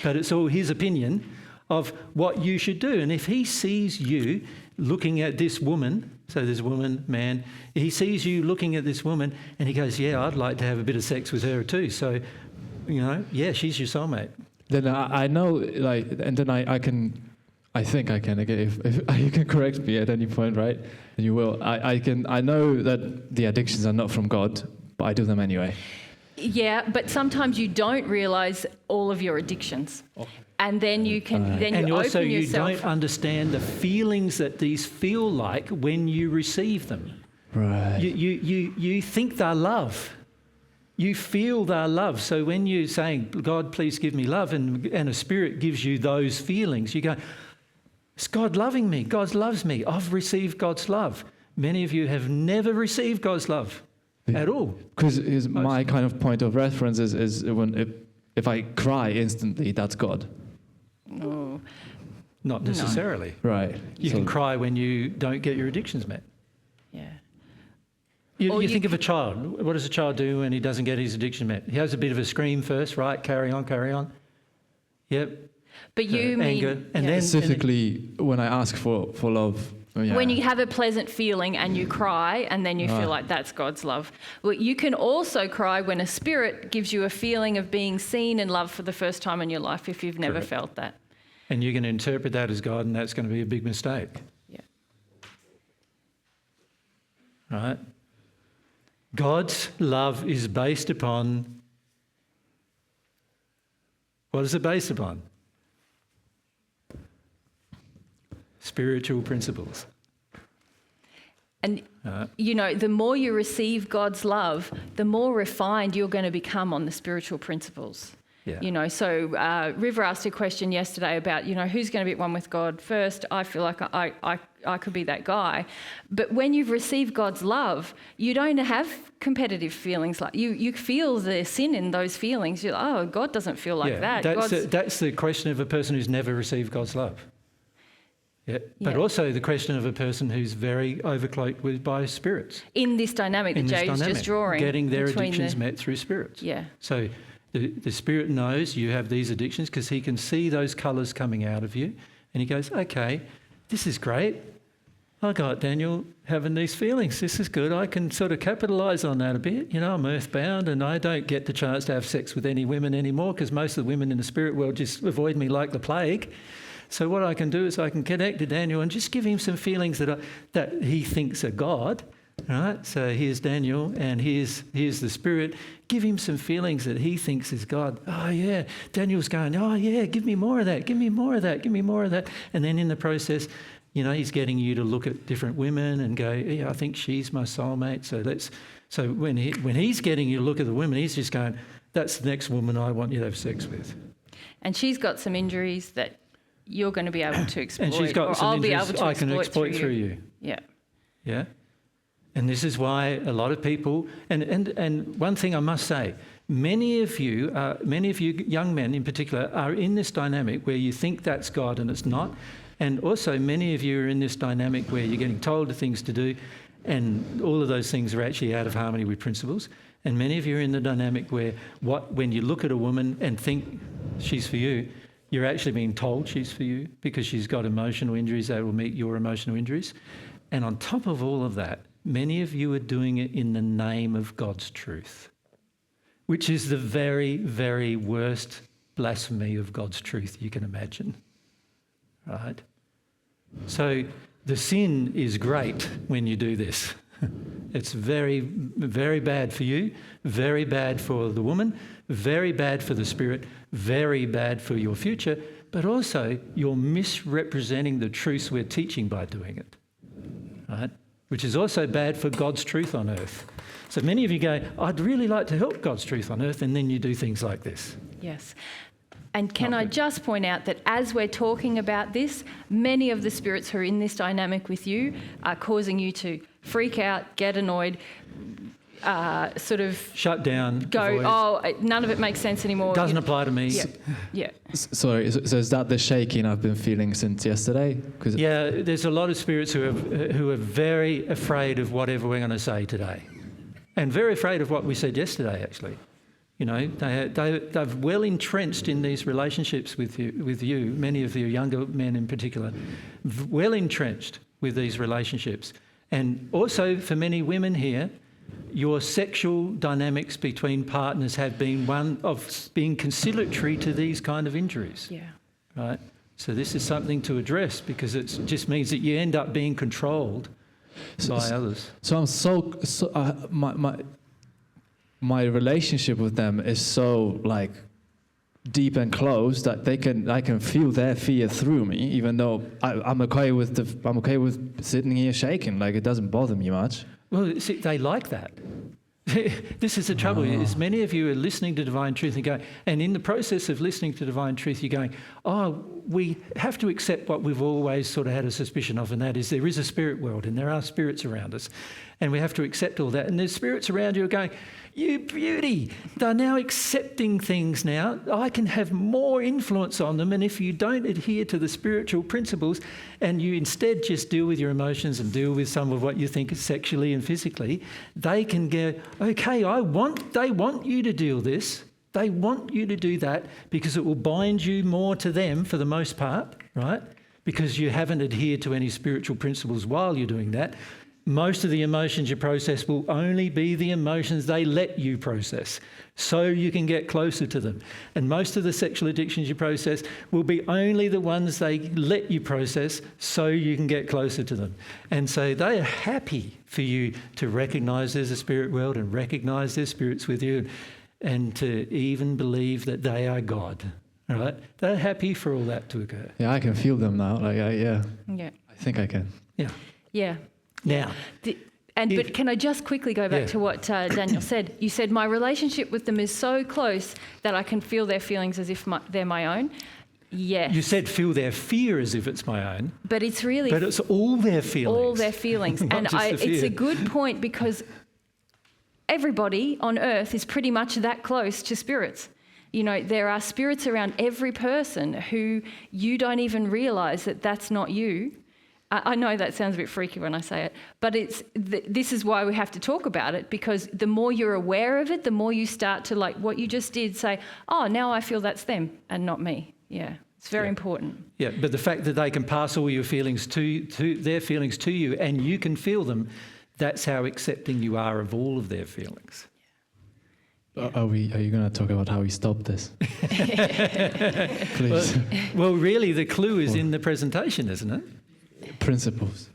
but it's all his opinion of what you should do. And if he sees you looking at this woman, so there's woman, man, he sees you looking at this woman and he goes, I'd like to have a bit of sex with her too. So, she's your soulmate. Then I know, and then I think I can, again, if you can correct me at any point, right? And you will. I know that the addictions are not from God, but I do them anyway. Yeah, but sometimes you don't realise all of your addictions. And then you can And also open you yourself. don't understand the feelings that these feel like when you receive them. Right. You think they're love. You feel they're love. So when you're saying, God, please give me love, and a spirit gives you those feelings, you go, it's God loving me. God loves me. I've received God's love. Many of you have never received God's love at all. Because my kind of point of reference is when if I cry instantly, that's God. No. Not necessarily. Right. You can cry when you don't get your addictions met. Yeah. You think of a child. What does a child do when he doesn't get his addiction met? He has a bit of a scream first, right? Carry on. Yep. But you mean... anger. And then... Specifically, when I ask for love. When you have a pleasant feeling and you cry and then you feel like that's God's love. Well, you can also cry when a spirit gives you a feeling of being seen and loved for the first time in your life if you've never felt that. And you're going to interpret that as God, and that's going to be a big mistake. Yeah. Right? God's love is based upon... What is it based upon? spiritual principles. And, you know, the more you receive God's love, the more refined you're going to become on the spiritual principles. Yeah. You know, so River asked a question yesterday about, you know, who's going to be at one with God first. I feel like I could be that guy. But when you've received God's love, you don't have competitive feelings. Like you feel the sin in those feelings. You're like, oh, God doesn't feel like that. That's the question of a person who's never received God's love. Yeah. But also the question of a person who's very overcloaked by spirits. In this dynamic that Jade's just drawing. Getting their addictions met through spirits. Yeah. So the Spirit knows you have these addictions because he can see those colours coming out of you, and he goes, okay, this is great. I got Daniel having these feelings. This is good. I can sort of capitalise on that a bit. You know, I'm earthbound and I don't get the chance to have sex with any women anymore because most of the women in the spirit world just avoid me like the plague. So what I can do is I can connect to Daniel and just give him some feelings that he thinks are God. Right? So here's Daniel and here's the Spirit. Give him some feelings that he thinks is God. Oh, yeah. Daniel's going, oh, yeah, give me more of that. Give me more of that. Give me more of that. And then in the process, you know, he's getting you to look at different women and go, yeah, I think she's my soulmate. So when he's getting you to look at the women, he's just going, that's the next woman I want you to have sex with. And she's got some injuries that you're going to be able to exploit. And she's got some injuries I can exploit through you. Yeah. Yeah. And this is why a lot of people, and one thing I must say, many of you young men in particular are in this dynamic where you think that's God and it's not. And also many of you are in this dynamic where you're getting told the things to do and all of those things are actually out of harmony with principles. And many of you are in the dynamic where when you look at a woman and think she's for you, you're actually being told she's for you because she's got emotional injuries that will meet your emotional injuries. And on top of all of that, many of you are doing it in the name of God's truth, which is the very, very worst blasphemy of God's truth you can imagine, right? So the sin is great when you do this. It's very, very bad for you, very bad for the woman, very bad for the spirit, very bad for your future, but also you're misrepresenting the truths we're teaching by doing it, right? Which is also bad for God's truth on earth. So many of you go, I'd really like to help God's truth on earth, and then you do things like this. Yes. And can I just point out that as we're talking about this, many of the spirits who are in this dynamic with you are causing you to freak out, get annoyed, sort of shut down, go, avoid. Oh, none of it makes sense anymore. Doesn't apply to me. Yeah. Sorry, so is that the shaking I've been feeling since yesterday? Yeah, there's a lot of spirits who are very afraid of whatever we're going to say today, and very afraid of what we said yesterday. Actually, you know, they're well entrenched in these relationships with you. Many of you younger men in particular, well entrenched with these relationships, and also for many women here. Your sexual dynamics between partners have been one of being conciliatory to these kind of injuries. Yeah. Right? So this is something to address because it just means that you end up being controlled by others. So my relationship with them is so like deep and close that I can feel their fear through me, even though I'm okay with sitting here shaking. Like it doesn't bother me much. Well, see, they like that. This is the trouble, is many of you are listening to divine truth and going, and in the process of listening to divine truth, you're going, oh, we have to accept what we've always sort of had a suspicion of, and that is there is a spirit world and there are spirits around us, and we have to accept all that. And there's spirits around you going, you beauty, they're now accepting things now. I can have more influence on them, and if you don't adhere to the spiritual principles and you instead just deal with your emotions and deal with some of what you think is sexually and physically, they can go, okay, they want you to do this. They want you to do that because it will bind you more to them for the most part, right? Because you haven't adhered to any spiritual principles while you're doing that. Most of the emotions you process will only be the emotions they let you process, so you can get closer to them. And most of the sexual addictions you process will be only the ones they let you process, so you can get closer to them. And so they are happy for you to recognise there's a spirit world and recognise there's spirits with you, and to even believe that they are God. All right? They're happy for all that to occur. Yeah, I can feel them now. Like, Yeah. I think I can. Yeah. Yeah. Now, But can I just quickly go back Yeah. to what Daniel said? You said my relationship with them is so close that I can feel their feelings as if they're my own. Yes. you said feel their fear as if it's my own, But it's really but it's all their feelings. all their feelings. Not And just the it's fear. a good point because everybody on earth is pretty much that close to spirits. You know, there are spirits around every person who you don't even realise that that's not you. I know that sounds a bit freaky when I say it, but this is why we have to talk about it, because the more you're aware of it, the more you start to, like what you just did, say, oh, now I feel that's them and not me. Yeah, it's very important. Yeah, but the fact that they can pass all your feelings to their feelings to you and you can feel them, that's how accepting you are of all of their feelings. Are you going to talk about how we stop this? Please. Well, really, the clue is in the presentation, isn't it? Principles.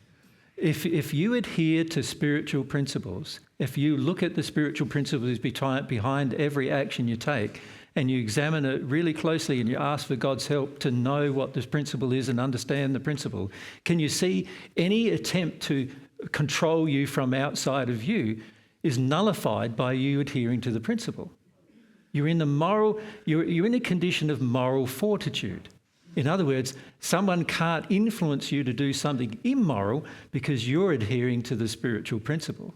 If you adhere to spiritual principles, if you look at the spiritual principles behind every action you take, and you examine it really closely and you ask for God's help to know what this principle is and understand the principle, can you see any attempt to control you from outside of you is nullified by you adhering to the principle? You're in a condition of moral fortitude. In other words, someone can't influence you to do something immoral because you're adhering to the spiritual principle.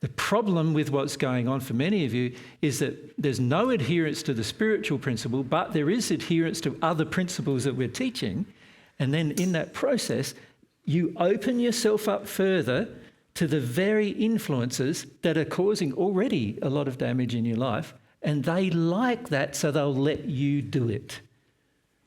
The problem with what's going on for many of you is that there's no adherence to the spiritual principle, but there is adherence to other principles that we're teaching. And then in that process, you open yourself up further to the very influences that are causing already a lot of damage in your life. And they like that, so they'll let you do it.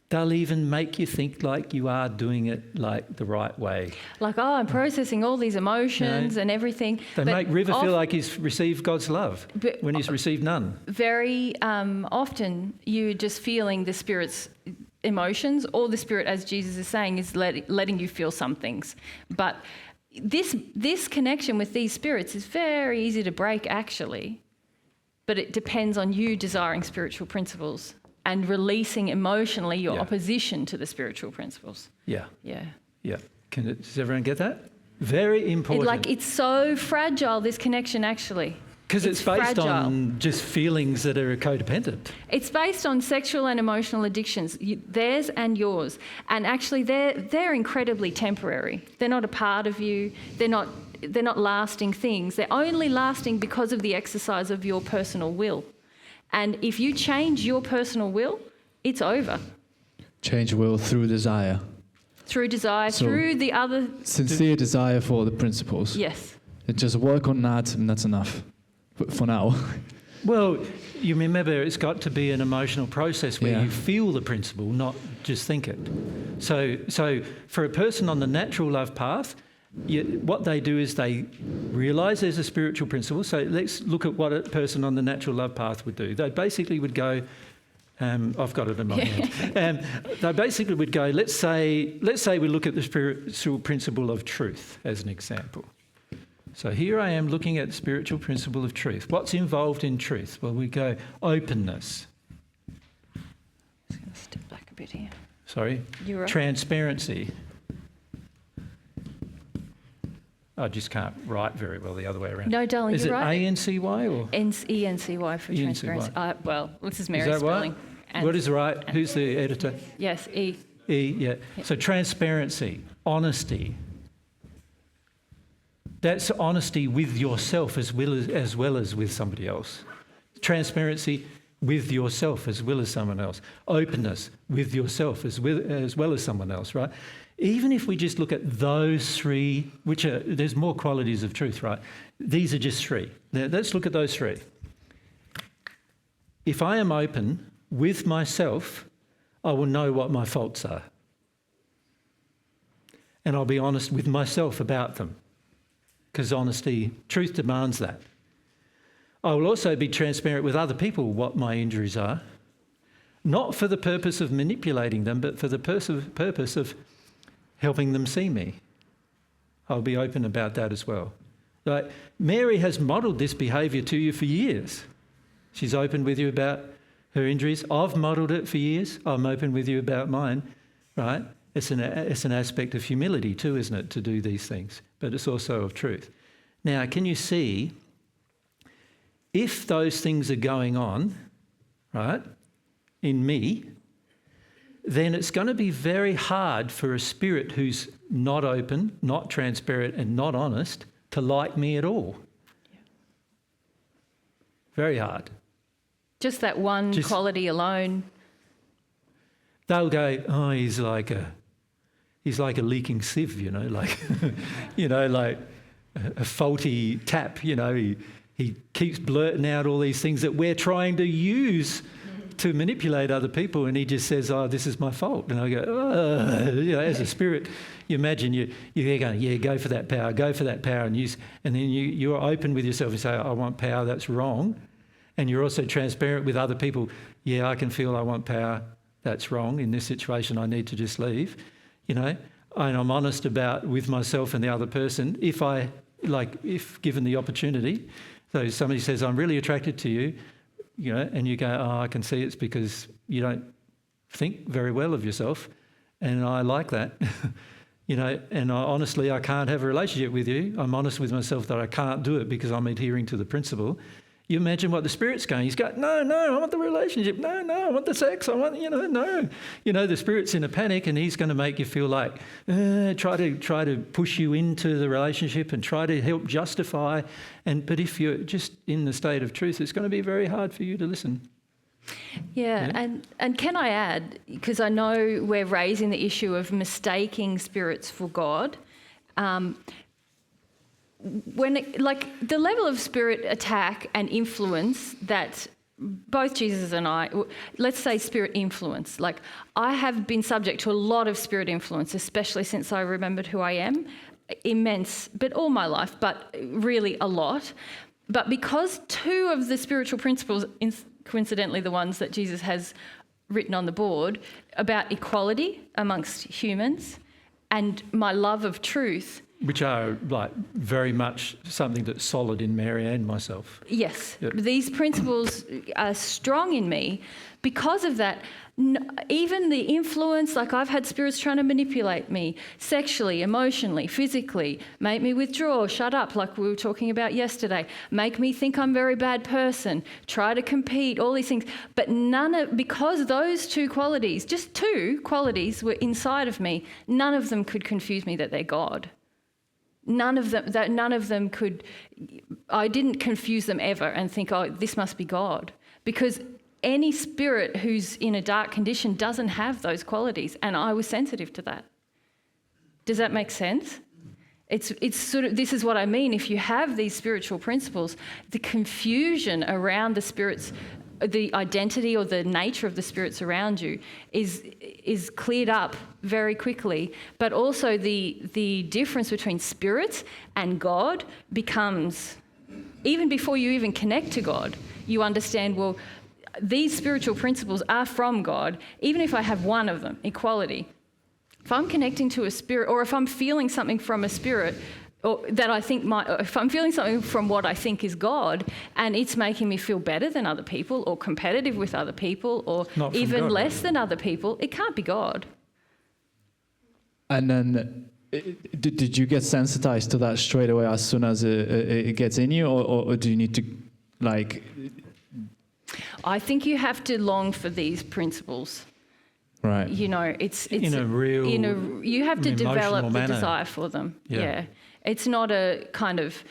They'll even make you think like you are doing it like the right way. Like, oh, I'm processing all these emotions and everything. They But make River feel like he's received God's love when he's received none. very often you're just feeling the Spirit's emotions, or the Spirit, as Jesus is saying, is letting you feel some things. But this connection with these spirits is very easy to break, actually. But it depends on you desiring spiritual principles and releasing emotionally your opposition to the spiritual principles. Yeah, Yeah. yeah. Does everyone get that? Very important. It's so fragile, this connection, actually. Because it's based fragile. on just feelings that are codependent. It's based on sexual and emotional addictions, theirs and yours. And actually, they're incredibly temporary. They're not a part of you. They're not lasting things. They're only lasting because of the exercise of your personal will. And if you change your personal will, it's over. Change will through desire. Through desire, So- through the other... Sincere desire for the principles. Yes. Just work on that, and that's enough. For now. Well, you remember it's got to be an emotional process where Yeah. you feel the principle, not just think it. So for a person on the natural love path, what they do is they realise there's a spiritual principle. So let's look at what a person on the natural love path would do. They basically would go, I've got it in my hand. They basically would go, let's say we look at the spiritual principle of truth as an example. So here I am looking at the spiritual principle of truth. What's involved in truth? Well, we go openness. I'm just going to step back a bit here. Sorry. You're right. Transparency. I just can't write very well the other way around. No, darling, Is you're it right. A-N-C-Y or? E-N-C-Y for E-N-C-Y. transparency. Well, this is Mary's Is that right? spelling. And- What is right? Who's the editor? Yes, E. E, yeah. So transparency, honesty. That's honesty with yourself as well as with somebody else. Transparency with yourself as well as someone else. Openness with yourself as well as someone else, right? Even if we just look at those three, there's more qualities of truth, right? These are just three. Now, let's look at those three. If I am open with myself, I will know what my faults are. And I'll be honest with myself about them. Because truth demands that. I will also be transparent with other people what my injuries are, not for the purpose of manipulating them, but for the purpose of helping them see me. I'll be open about that as well. Like, Mary has modelled this behaviour to you for years. She's open with you about her injuries. I've modelled it for years. I'm open with you about mine, right? It's an aspect of humility too, isn't it, to do these things? But it's also of truth. Now, can you see, if those things are going on, right, in me, then it's going to be very hard for a spirit who's not open, not transparent and not honest to like me at all. Very hard. Just that one quality alone. They'll go, oh, he's like a leaking sieve, you know, like, you know, like a faulty tap, you know. He keeps blurting out all these things that we're trying to use to manipulate other people, and he just says, oh, this is my fault. And I go, oh, you know, as a spirit, you imagine you're going, yeah, go for that power, and then you're open with yourself and say, I want power, that's wrong. And you're also transparent with other people. Yeah, I can feel I want power, that's wrong. In this situation, I need to just leave, you know. And I'm honest with myself and the other person. If given the opportunity, so somebody says, I'm really attracted to you, you know, and you go, oh, I can see it's because you don't think very well of yourself, and I like that, you know, and honestly, I can't have a relationship with you. I'm honest with myself that I can't do it because I'm adhering to the principle. You imagine what the spirit's going. He's going, no, I want the relationship. No, I want the sex. I want, you know, no. You know, the spirit's in a panic, and he's going to make you feel like, try to push you into the relationship and try to help justify. But if you're just in the state of truth, it's going to be very hard for you to listen. Yeah. And can I add, because I know we're raising the issue of mistaking spirits for God, the level of spirit attack and influence that both Jesus and I, let's say spirit influence, like I have been subject to a lot of spirit influence, especially since I remembered who I am, immense, but all my life, but really a lot. But because two of the spiritual principles, coincidentally the ones that Jesus has written on the board, about equality amongst humans and my love of truth, which are like very much something that's solid in Mary and myself. Yes. Yep. These principles are strong in me. Because of that, even the influence, like I've had spirits trying to manipulate me sexually, emotionally, physically, make me withdraw, shut up, like we were talking about yesterday, make me think I'm a very bad person, try to compete, all these things. But because those two qualities, just two qualities were inside of me, none of them could confuse me that they're God. None of them could, I didn't confuse them ever and think, oh, this must be God. Because any spirit who's in a dark condition doesn't have those qualities, and I was sensitive to that. Does that make sense? It's sort of, this is what I mean. If you have these spiritual principles, the confusion around the spirits, the identity or the nature of the spirits around you is cleared up very quickly. But also the difference between spirits and God becomes, even before you even connect to God, you understand, well, these spiritual principles are from God, even if I have one of them, equality. If I'm connecting to a spirit, or if I'm feeling something from a spirit, or that I think if I'm feeling something from what I think is God, and it's making me feel better than other people, or competitive with other people, or even God, less than other people, it can't be God. And then, did you get sensitized to that straight away as soon as it gets in you, or do you need to, like? I think you have to long for these principles. Right. You know, it's in a real, you have to develop the manner. desire for them. Yeah. It's not a kind of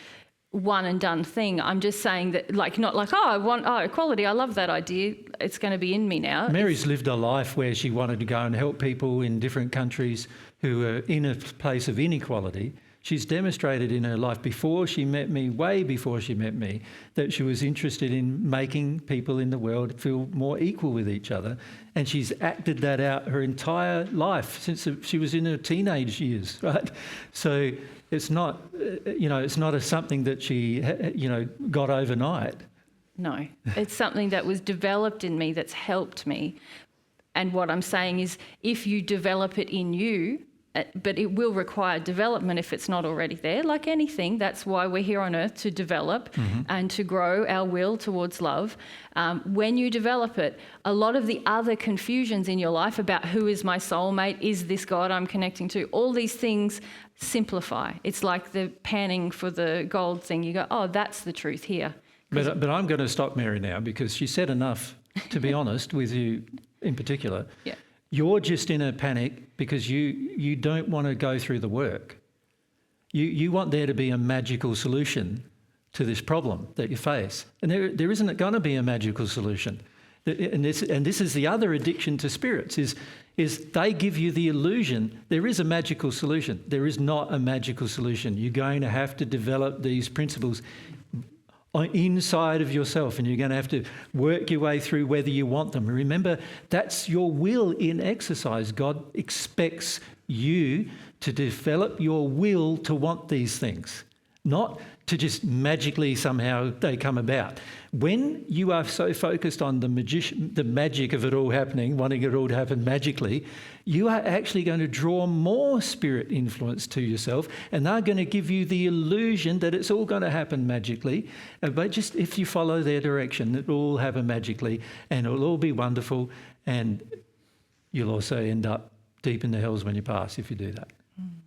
one and done thing. I'm just saying that, like, not like, I want equality. I love that idea. It's going to be in me now. Mary's lived a life where she wanted to go and help people in different countries who are in a place of inequality. She's demonstrated in her life before she met me, way before she met me, that she was interested in making people in the world feel more equal with each other. And she's acted that out her entire life since she was in her teenage years, right? So it's not, it's not something that she, got overnight. No, it's something that was developed in me that's helped me. And what I'm saying is, if you develop it in you, but it will require development if it's not already there. Like anything, that's why we're here on earth, to develop and to grow our will towards love. When you develop it, a lot of the other confusions in your life about who is my soulmate, is this God I'm connecting to, all these things simplify. It's like the panning for the gold thing. You go, oh, that's the truth here. But I'm going to stop Mary now, because she said enough, to be honest, with you in particular. Yeah. You're just in a panic because you don't want to go through the work. You want there to be a magical solution to this problem that you face. And there isn't going to be a magical solution. And this is the other addiction to spirits, is they give you the illusion there is a magical solution. There is not a magical solution. You're going to have to develop these principles inside of yourself, and you're going to have to work your way through whether you want them. Remember, that's your will in exercise. God expects you to develop your will to want these things, not to just magically somehow they come about. When you are so focused on the magic of it all happening, wanting it all to happen magically, you are actually going to draw more spirit influence to yourself, and they're going to give you the illusion that it's all going to happen magically. But just if you follow their direction, it will all happen magically, and it'll all be wonderful, and you'll also end up deep in the hells when you pass if you do that.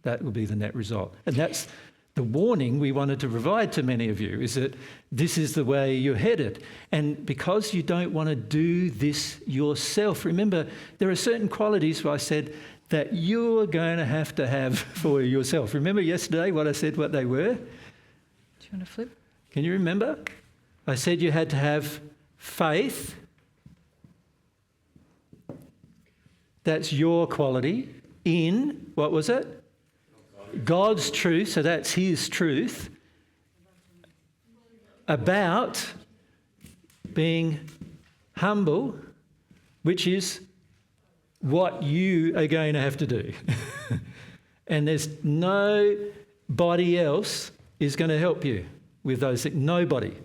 That will be the net result. And that's the warning we wanted to provide to many of you, is that this is the way you're headed. And because you don't want to do this yourself, remember, there are certain qualities I said that you're going to have for yourself. Remember yesterday what I said, what they were? Do you want to flip? Can you remember? I said you had to have faith. That's your quality. In, what was it? God's truth, so that's his truth, about being humble, which is what you are going to have to do. And there's nobody else is going to help you with those things. Nobody.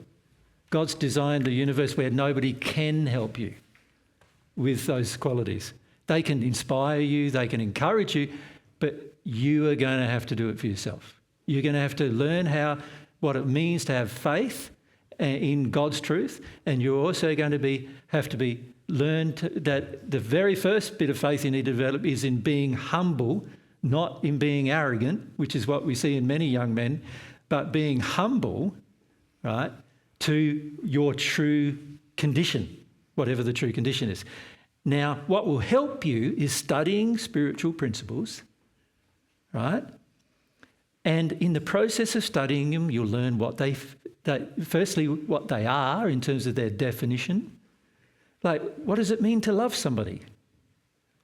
God's designed a universe where nobody can help you with those qualities. They can inspire you, they can encourage you, but you are going to have to do it for yourself. You're going to have to learn what it means to have faith in God's truth, and you're also going to have to learn that the very first bit of faith you need to develop is in being humble, not in being arrogant, which is what we see in many young men, but being humble, right, to your true condition, whatever the true condition is. Now, what will help you is studying spiritual principles, right? And in the process of studying them, you'll learn firstly, what they are in terms of their definition. Like, what does it mean to love somebody?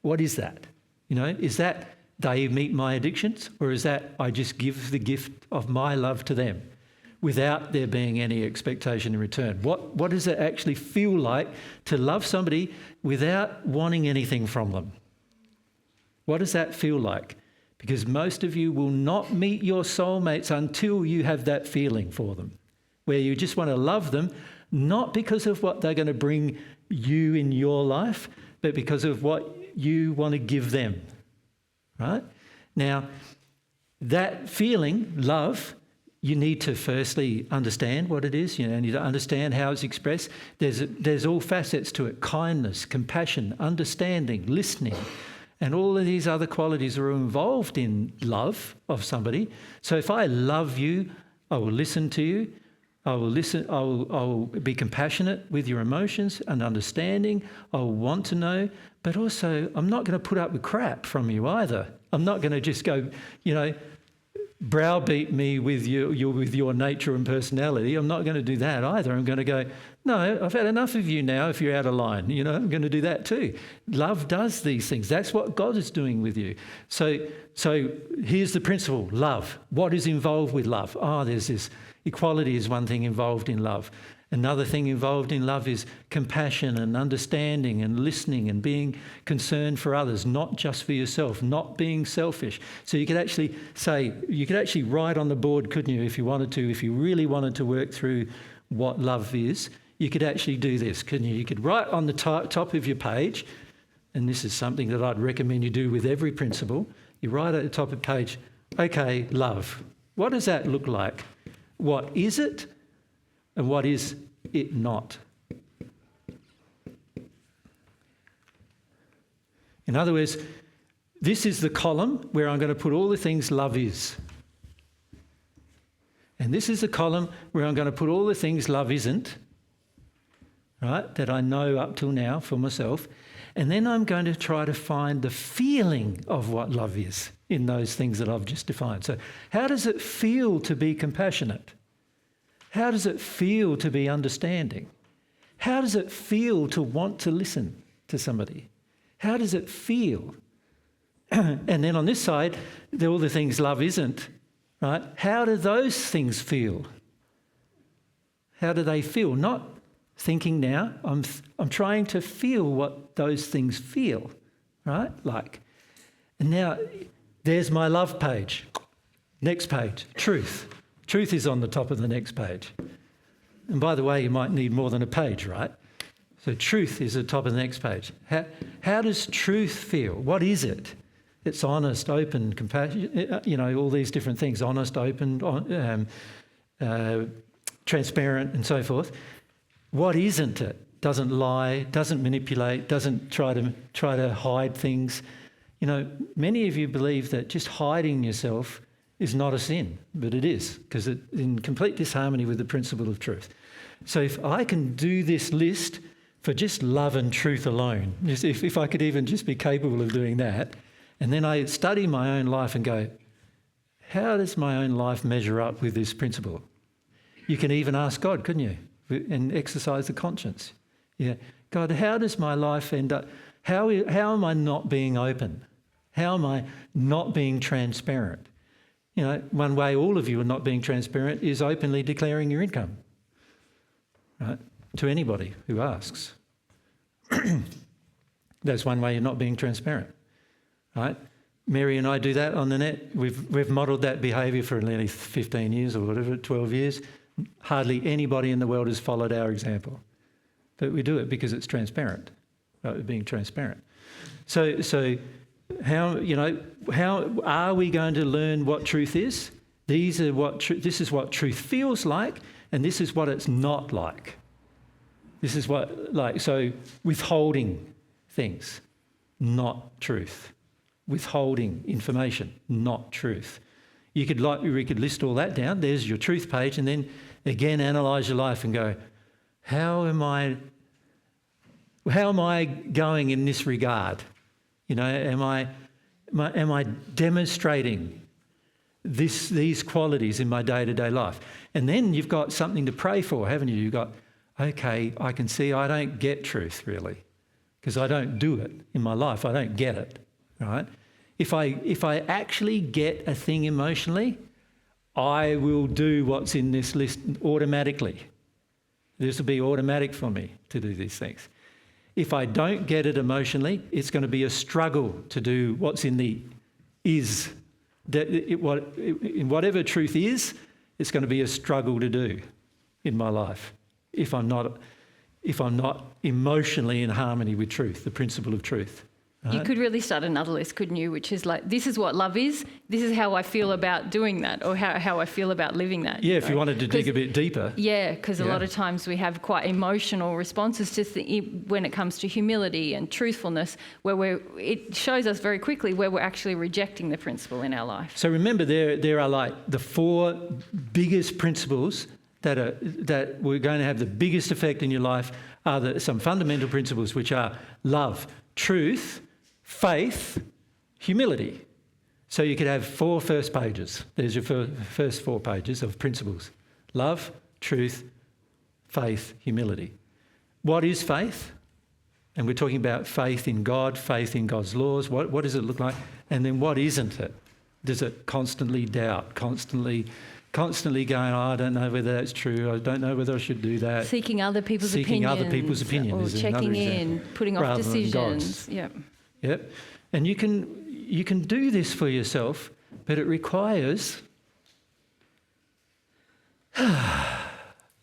What is that? Is that they meet my addictions, or is that I just give the gift of my love to them without there being any expectation in return? What does it actually feel like to love somebody without wanting anything from them? What does that feel like? Because most of you will not meet your soulmates until you have that feeling for them, where you just want to love them, not because of what they're going to bring you in your life, but because of what you want to give them, right? Now, that feeling, love, you need to firstly understand what it is. You need to understand how it's expressed. There's all facets to it: kindness, compassion, understanding, listening. And all of these other qualities are involved in love of somebody. So if I love you, I will listen to you. I will be compassionate with your emotions and understanding. I will want to know, but also I'm not going to put up with crap from you either. I'm not going to just go, browbeat me with your nature and personality. I'm not going to do that either. I'm going to go, no, I've had enough of you now if you're out of line. I'm going to do that too. Love does these things. That's what God is doing with you. So here's the principle: love. What is involved with love? There's this equality is one thing involved in love. Another thing involved in love is compassion and understanding and listening and being concerned for others, not just for yourself, not being selfish. So you could actually write on the board, couldn't you, if you wanted to, if you really wanted to work through what love is, you could actually do this, couldn't you? You could write on the top of your page, and this is something that I'd recommend you do with every principle, You write at the top of the page, okay, love. What does that look like? What is it and what is it not? In other words, this is the column where I'm going to put all the things love is. And this is the column where I'm going to put all the things love isn't, right, that I know up till now for myself. And then I'm going to try to find the feeling of what love is in those things that I've just defined. So how does it feel to be compassionate? How does it feel to be understanding? How does it feel to want to listen to somebody? How does it feel? And then on this side, all the things love isn't, right? How do those things feel? How do they feel? Not thinking now. I'm trying to feel what those things feel, right? Like. And now there's my love page. Next page, truth. Truth is on the top of the next page. And by the way, you might need more than a page, right? So truth is at the top of the next page. How does truth feel? What is it? It's honest, open, compassionate, all these different things. Honest, open, transparent and so forth. What isn't it? Doesn't lie, doesn't manipulate, doesn't try to hide things. Many of you believe that just hiding yourself is not a sin, but it is, because it's in complete disharmony with the principle of truth. So if I can do this list for just love and truth alone, if I could even just be capable of doing that, and then I study my own life and go, how does my own life measure up with this principle? You can even ask God, couldn't you? And exercise the conscience. Yeah, God, how does my life end up? How am I not being open? How am I not being transparent? One way all of you are not being transparent is openly declaring your income, right, to anybody who asks. That's one way you're not being transparent, right? Mary and I do that on the net. We've modelled that behaviour for nearly 15 years or whatever, 12 years. Hardly anybody in the world has followed our example. But we do it because it's transparent, right? Being transparent. So how are we going to learn what truth is? This is what truth feels like, and this is what it's not like. This is so withholding things, not truth. Withholding information, not truth. We could list all that down. There's your truth page, and then again analyse your life and go, how am I going in this regard? Am I demonstrating these qualities in my day-to-day life? And then you've got something to pray for, haven't you? You've got, okay, I can see I don't get truth really, because I don't do it in my life. I don't get it, right? If I actually get a thing emotionally, I will do what's in this list automatically. This will be automatic for me to do these things. If I don't get it emotionally, it's going to be a struggle to do what's in the is. In whatever truth is, it's going to be a struggle to do in my life if I'm not emotionally in harmony with truth, the principle of truth. Right? You could really start another list, couldn't you? Which is like, this is what love is. This is how I feel about doing that, or how I feel about living that. Yeah, if you wanted to dig a bit deeper. Yeah, because a lot of times we have quite emotional responses to when it comes to humility and truthfulness, where it shows us very quickly where we're actually rejecting the principle in our life. So remember, there are like the four biggest principles that we're going to have the biggest effect in your life are some fundamental principles, which are love, truth, faith, humility. So you could have 4 first pages. There's your first 4 pages of principles. Love, truth, faith, humility. What is faith? And we're talking about faith in God, faith in God's laws. What does it look like? And then what isn't it? Does it constantly doubt, constantly going, I don't know whether that's true, I don't know whether I should do that. Seeking other people's opinions. Or checking in, putting off decisions. Yep. And you can do this for yourself, but it requires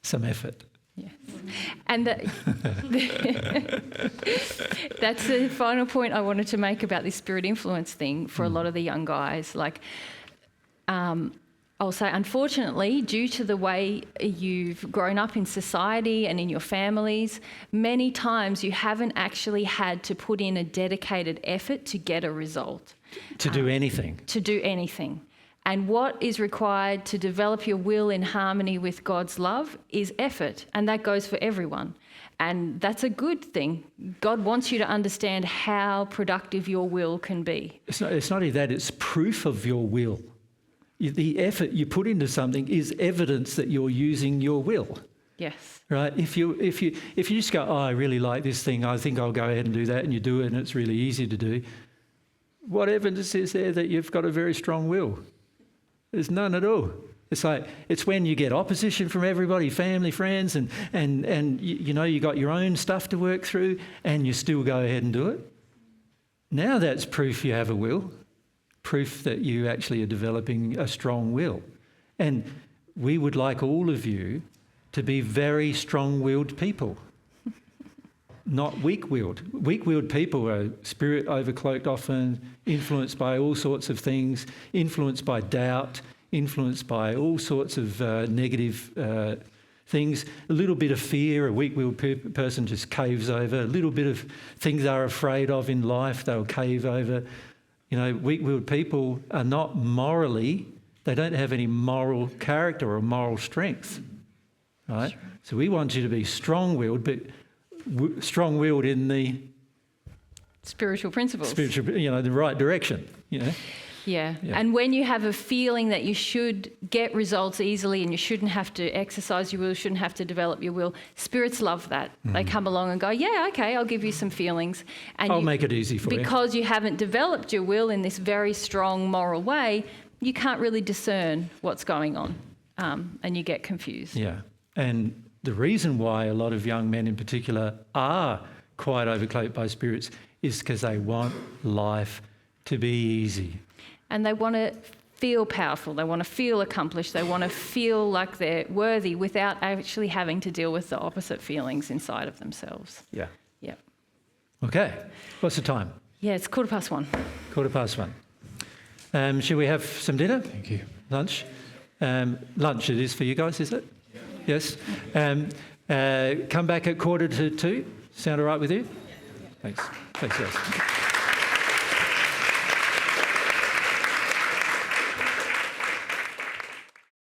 some effort. Yes. And that's the final point I wanted to make about this spirit influence thing for a lot of the young guys. Like, I'll say, unfortunately, due to the way you've grown up in society and in your families, many times you haven't actually had to put in a dedicated effort to get a result. To do anything. To do anything. And what is required to develop your will in harmony with God's love is effort, and that goes for everyone. And that's a good thing. God wants you to understand how productive your will can be. It's not only that, it's proof of your will. The effort you put into something is evidence that you're using your will. Yes. Right? If you just go, oh, I really like this thing, I think I'll go ahead and do that, and you do it and it's really easy to do, what evidence is there that you've got a very strong will? There's none at all. It's when you get opposition from everybody, family, friends, and you know you got your own stuff to work through, and you still go ahead and do it. Now that's proof you have a will, proof that you actually are developing a strong will. And we would like all of you to be very strong-willed people, not weak-willed. Weak-willed people are spirit overcloaked, often influenced by all sorts of things, influenced by doubt, influenced by all sorts of negative things. A little bit of fear, a weak-willed person just caves over. A little bit of things they're afraid of in life, they'll cave over. You know, weak-willed people are not morally, they don't have any moral character or moral strength, right? Sure. So we want you to be strong-willed, but strong-willed in the spiritual principles. The right direction, you know. Yeah. And when you have a feeling that you should get results easily and you shouldn't have to exercise your will, shouldn't have to develop your will, spirits love that. They come along and go, yeah, okay, I'll give you some feelings. And I'll make it easy for you. Because you haven't developed your will in this very strong moral way, you can't really discern what's going on, and you get confused. Yeah. And the reason why a lot of young men in particular are quite overcloaked by spirits is because they want life to be easy. And they want to feel powerful, they want to feel accomplished, they want to feel like they're worthy without actually having to deal with the opposite feelings inside of themselves. Yeah. Yep. Okay. What's the time? Yeah, it's 1:15. 1:15. Shall we have some dinner? Thank you. Lunch? Lunch it is for you guys, is it? Yes. Come back at 1:45. Sound all right with you? Thanks. Thanks, guys.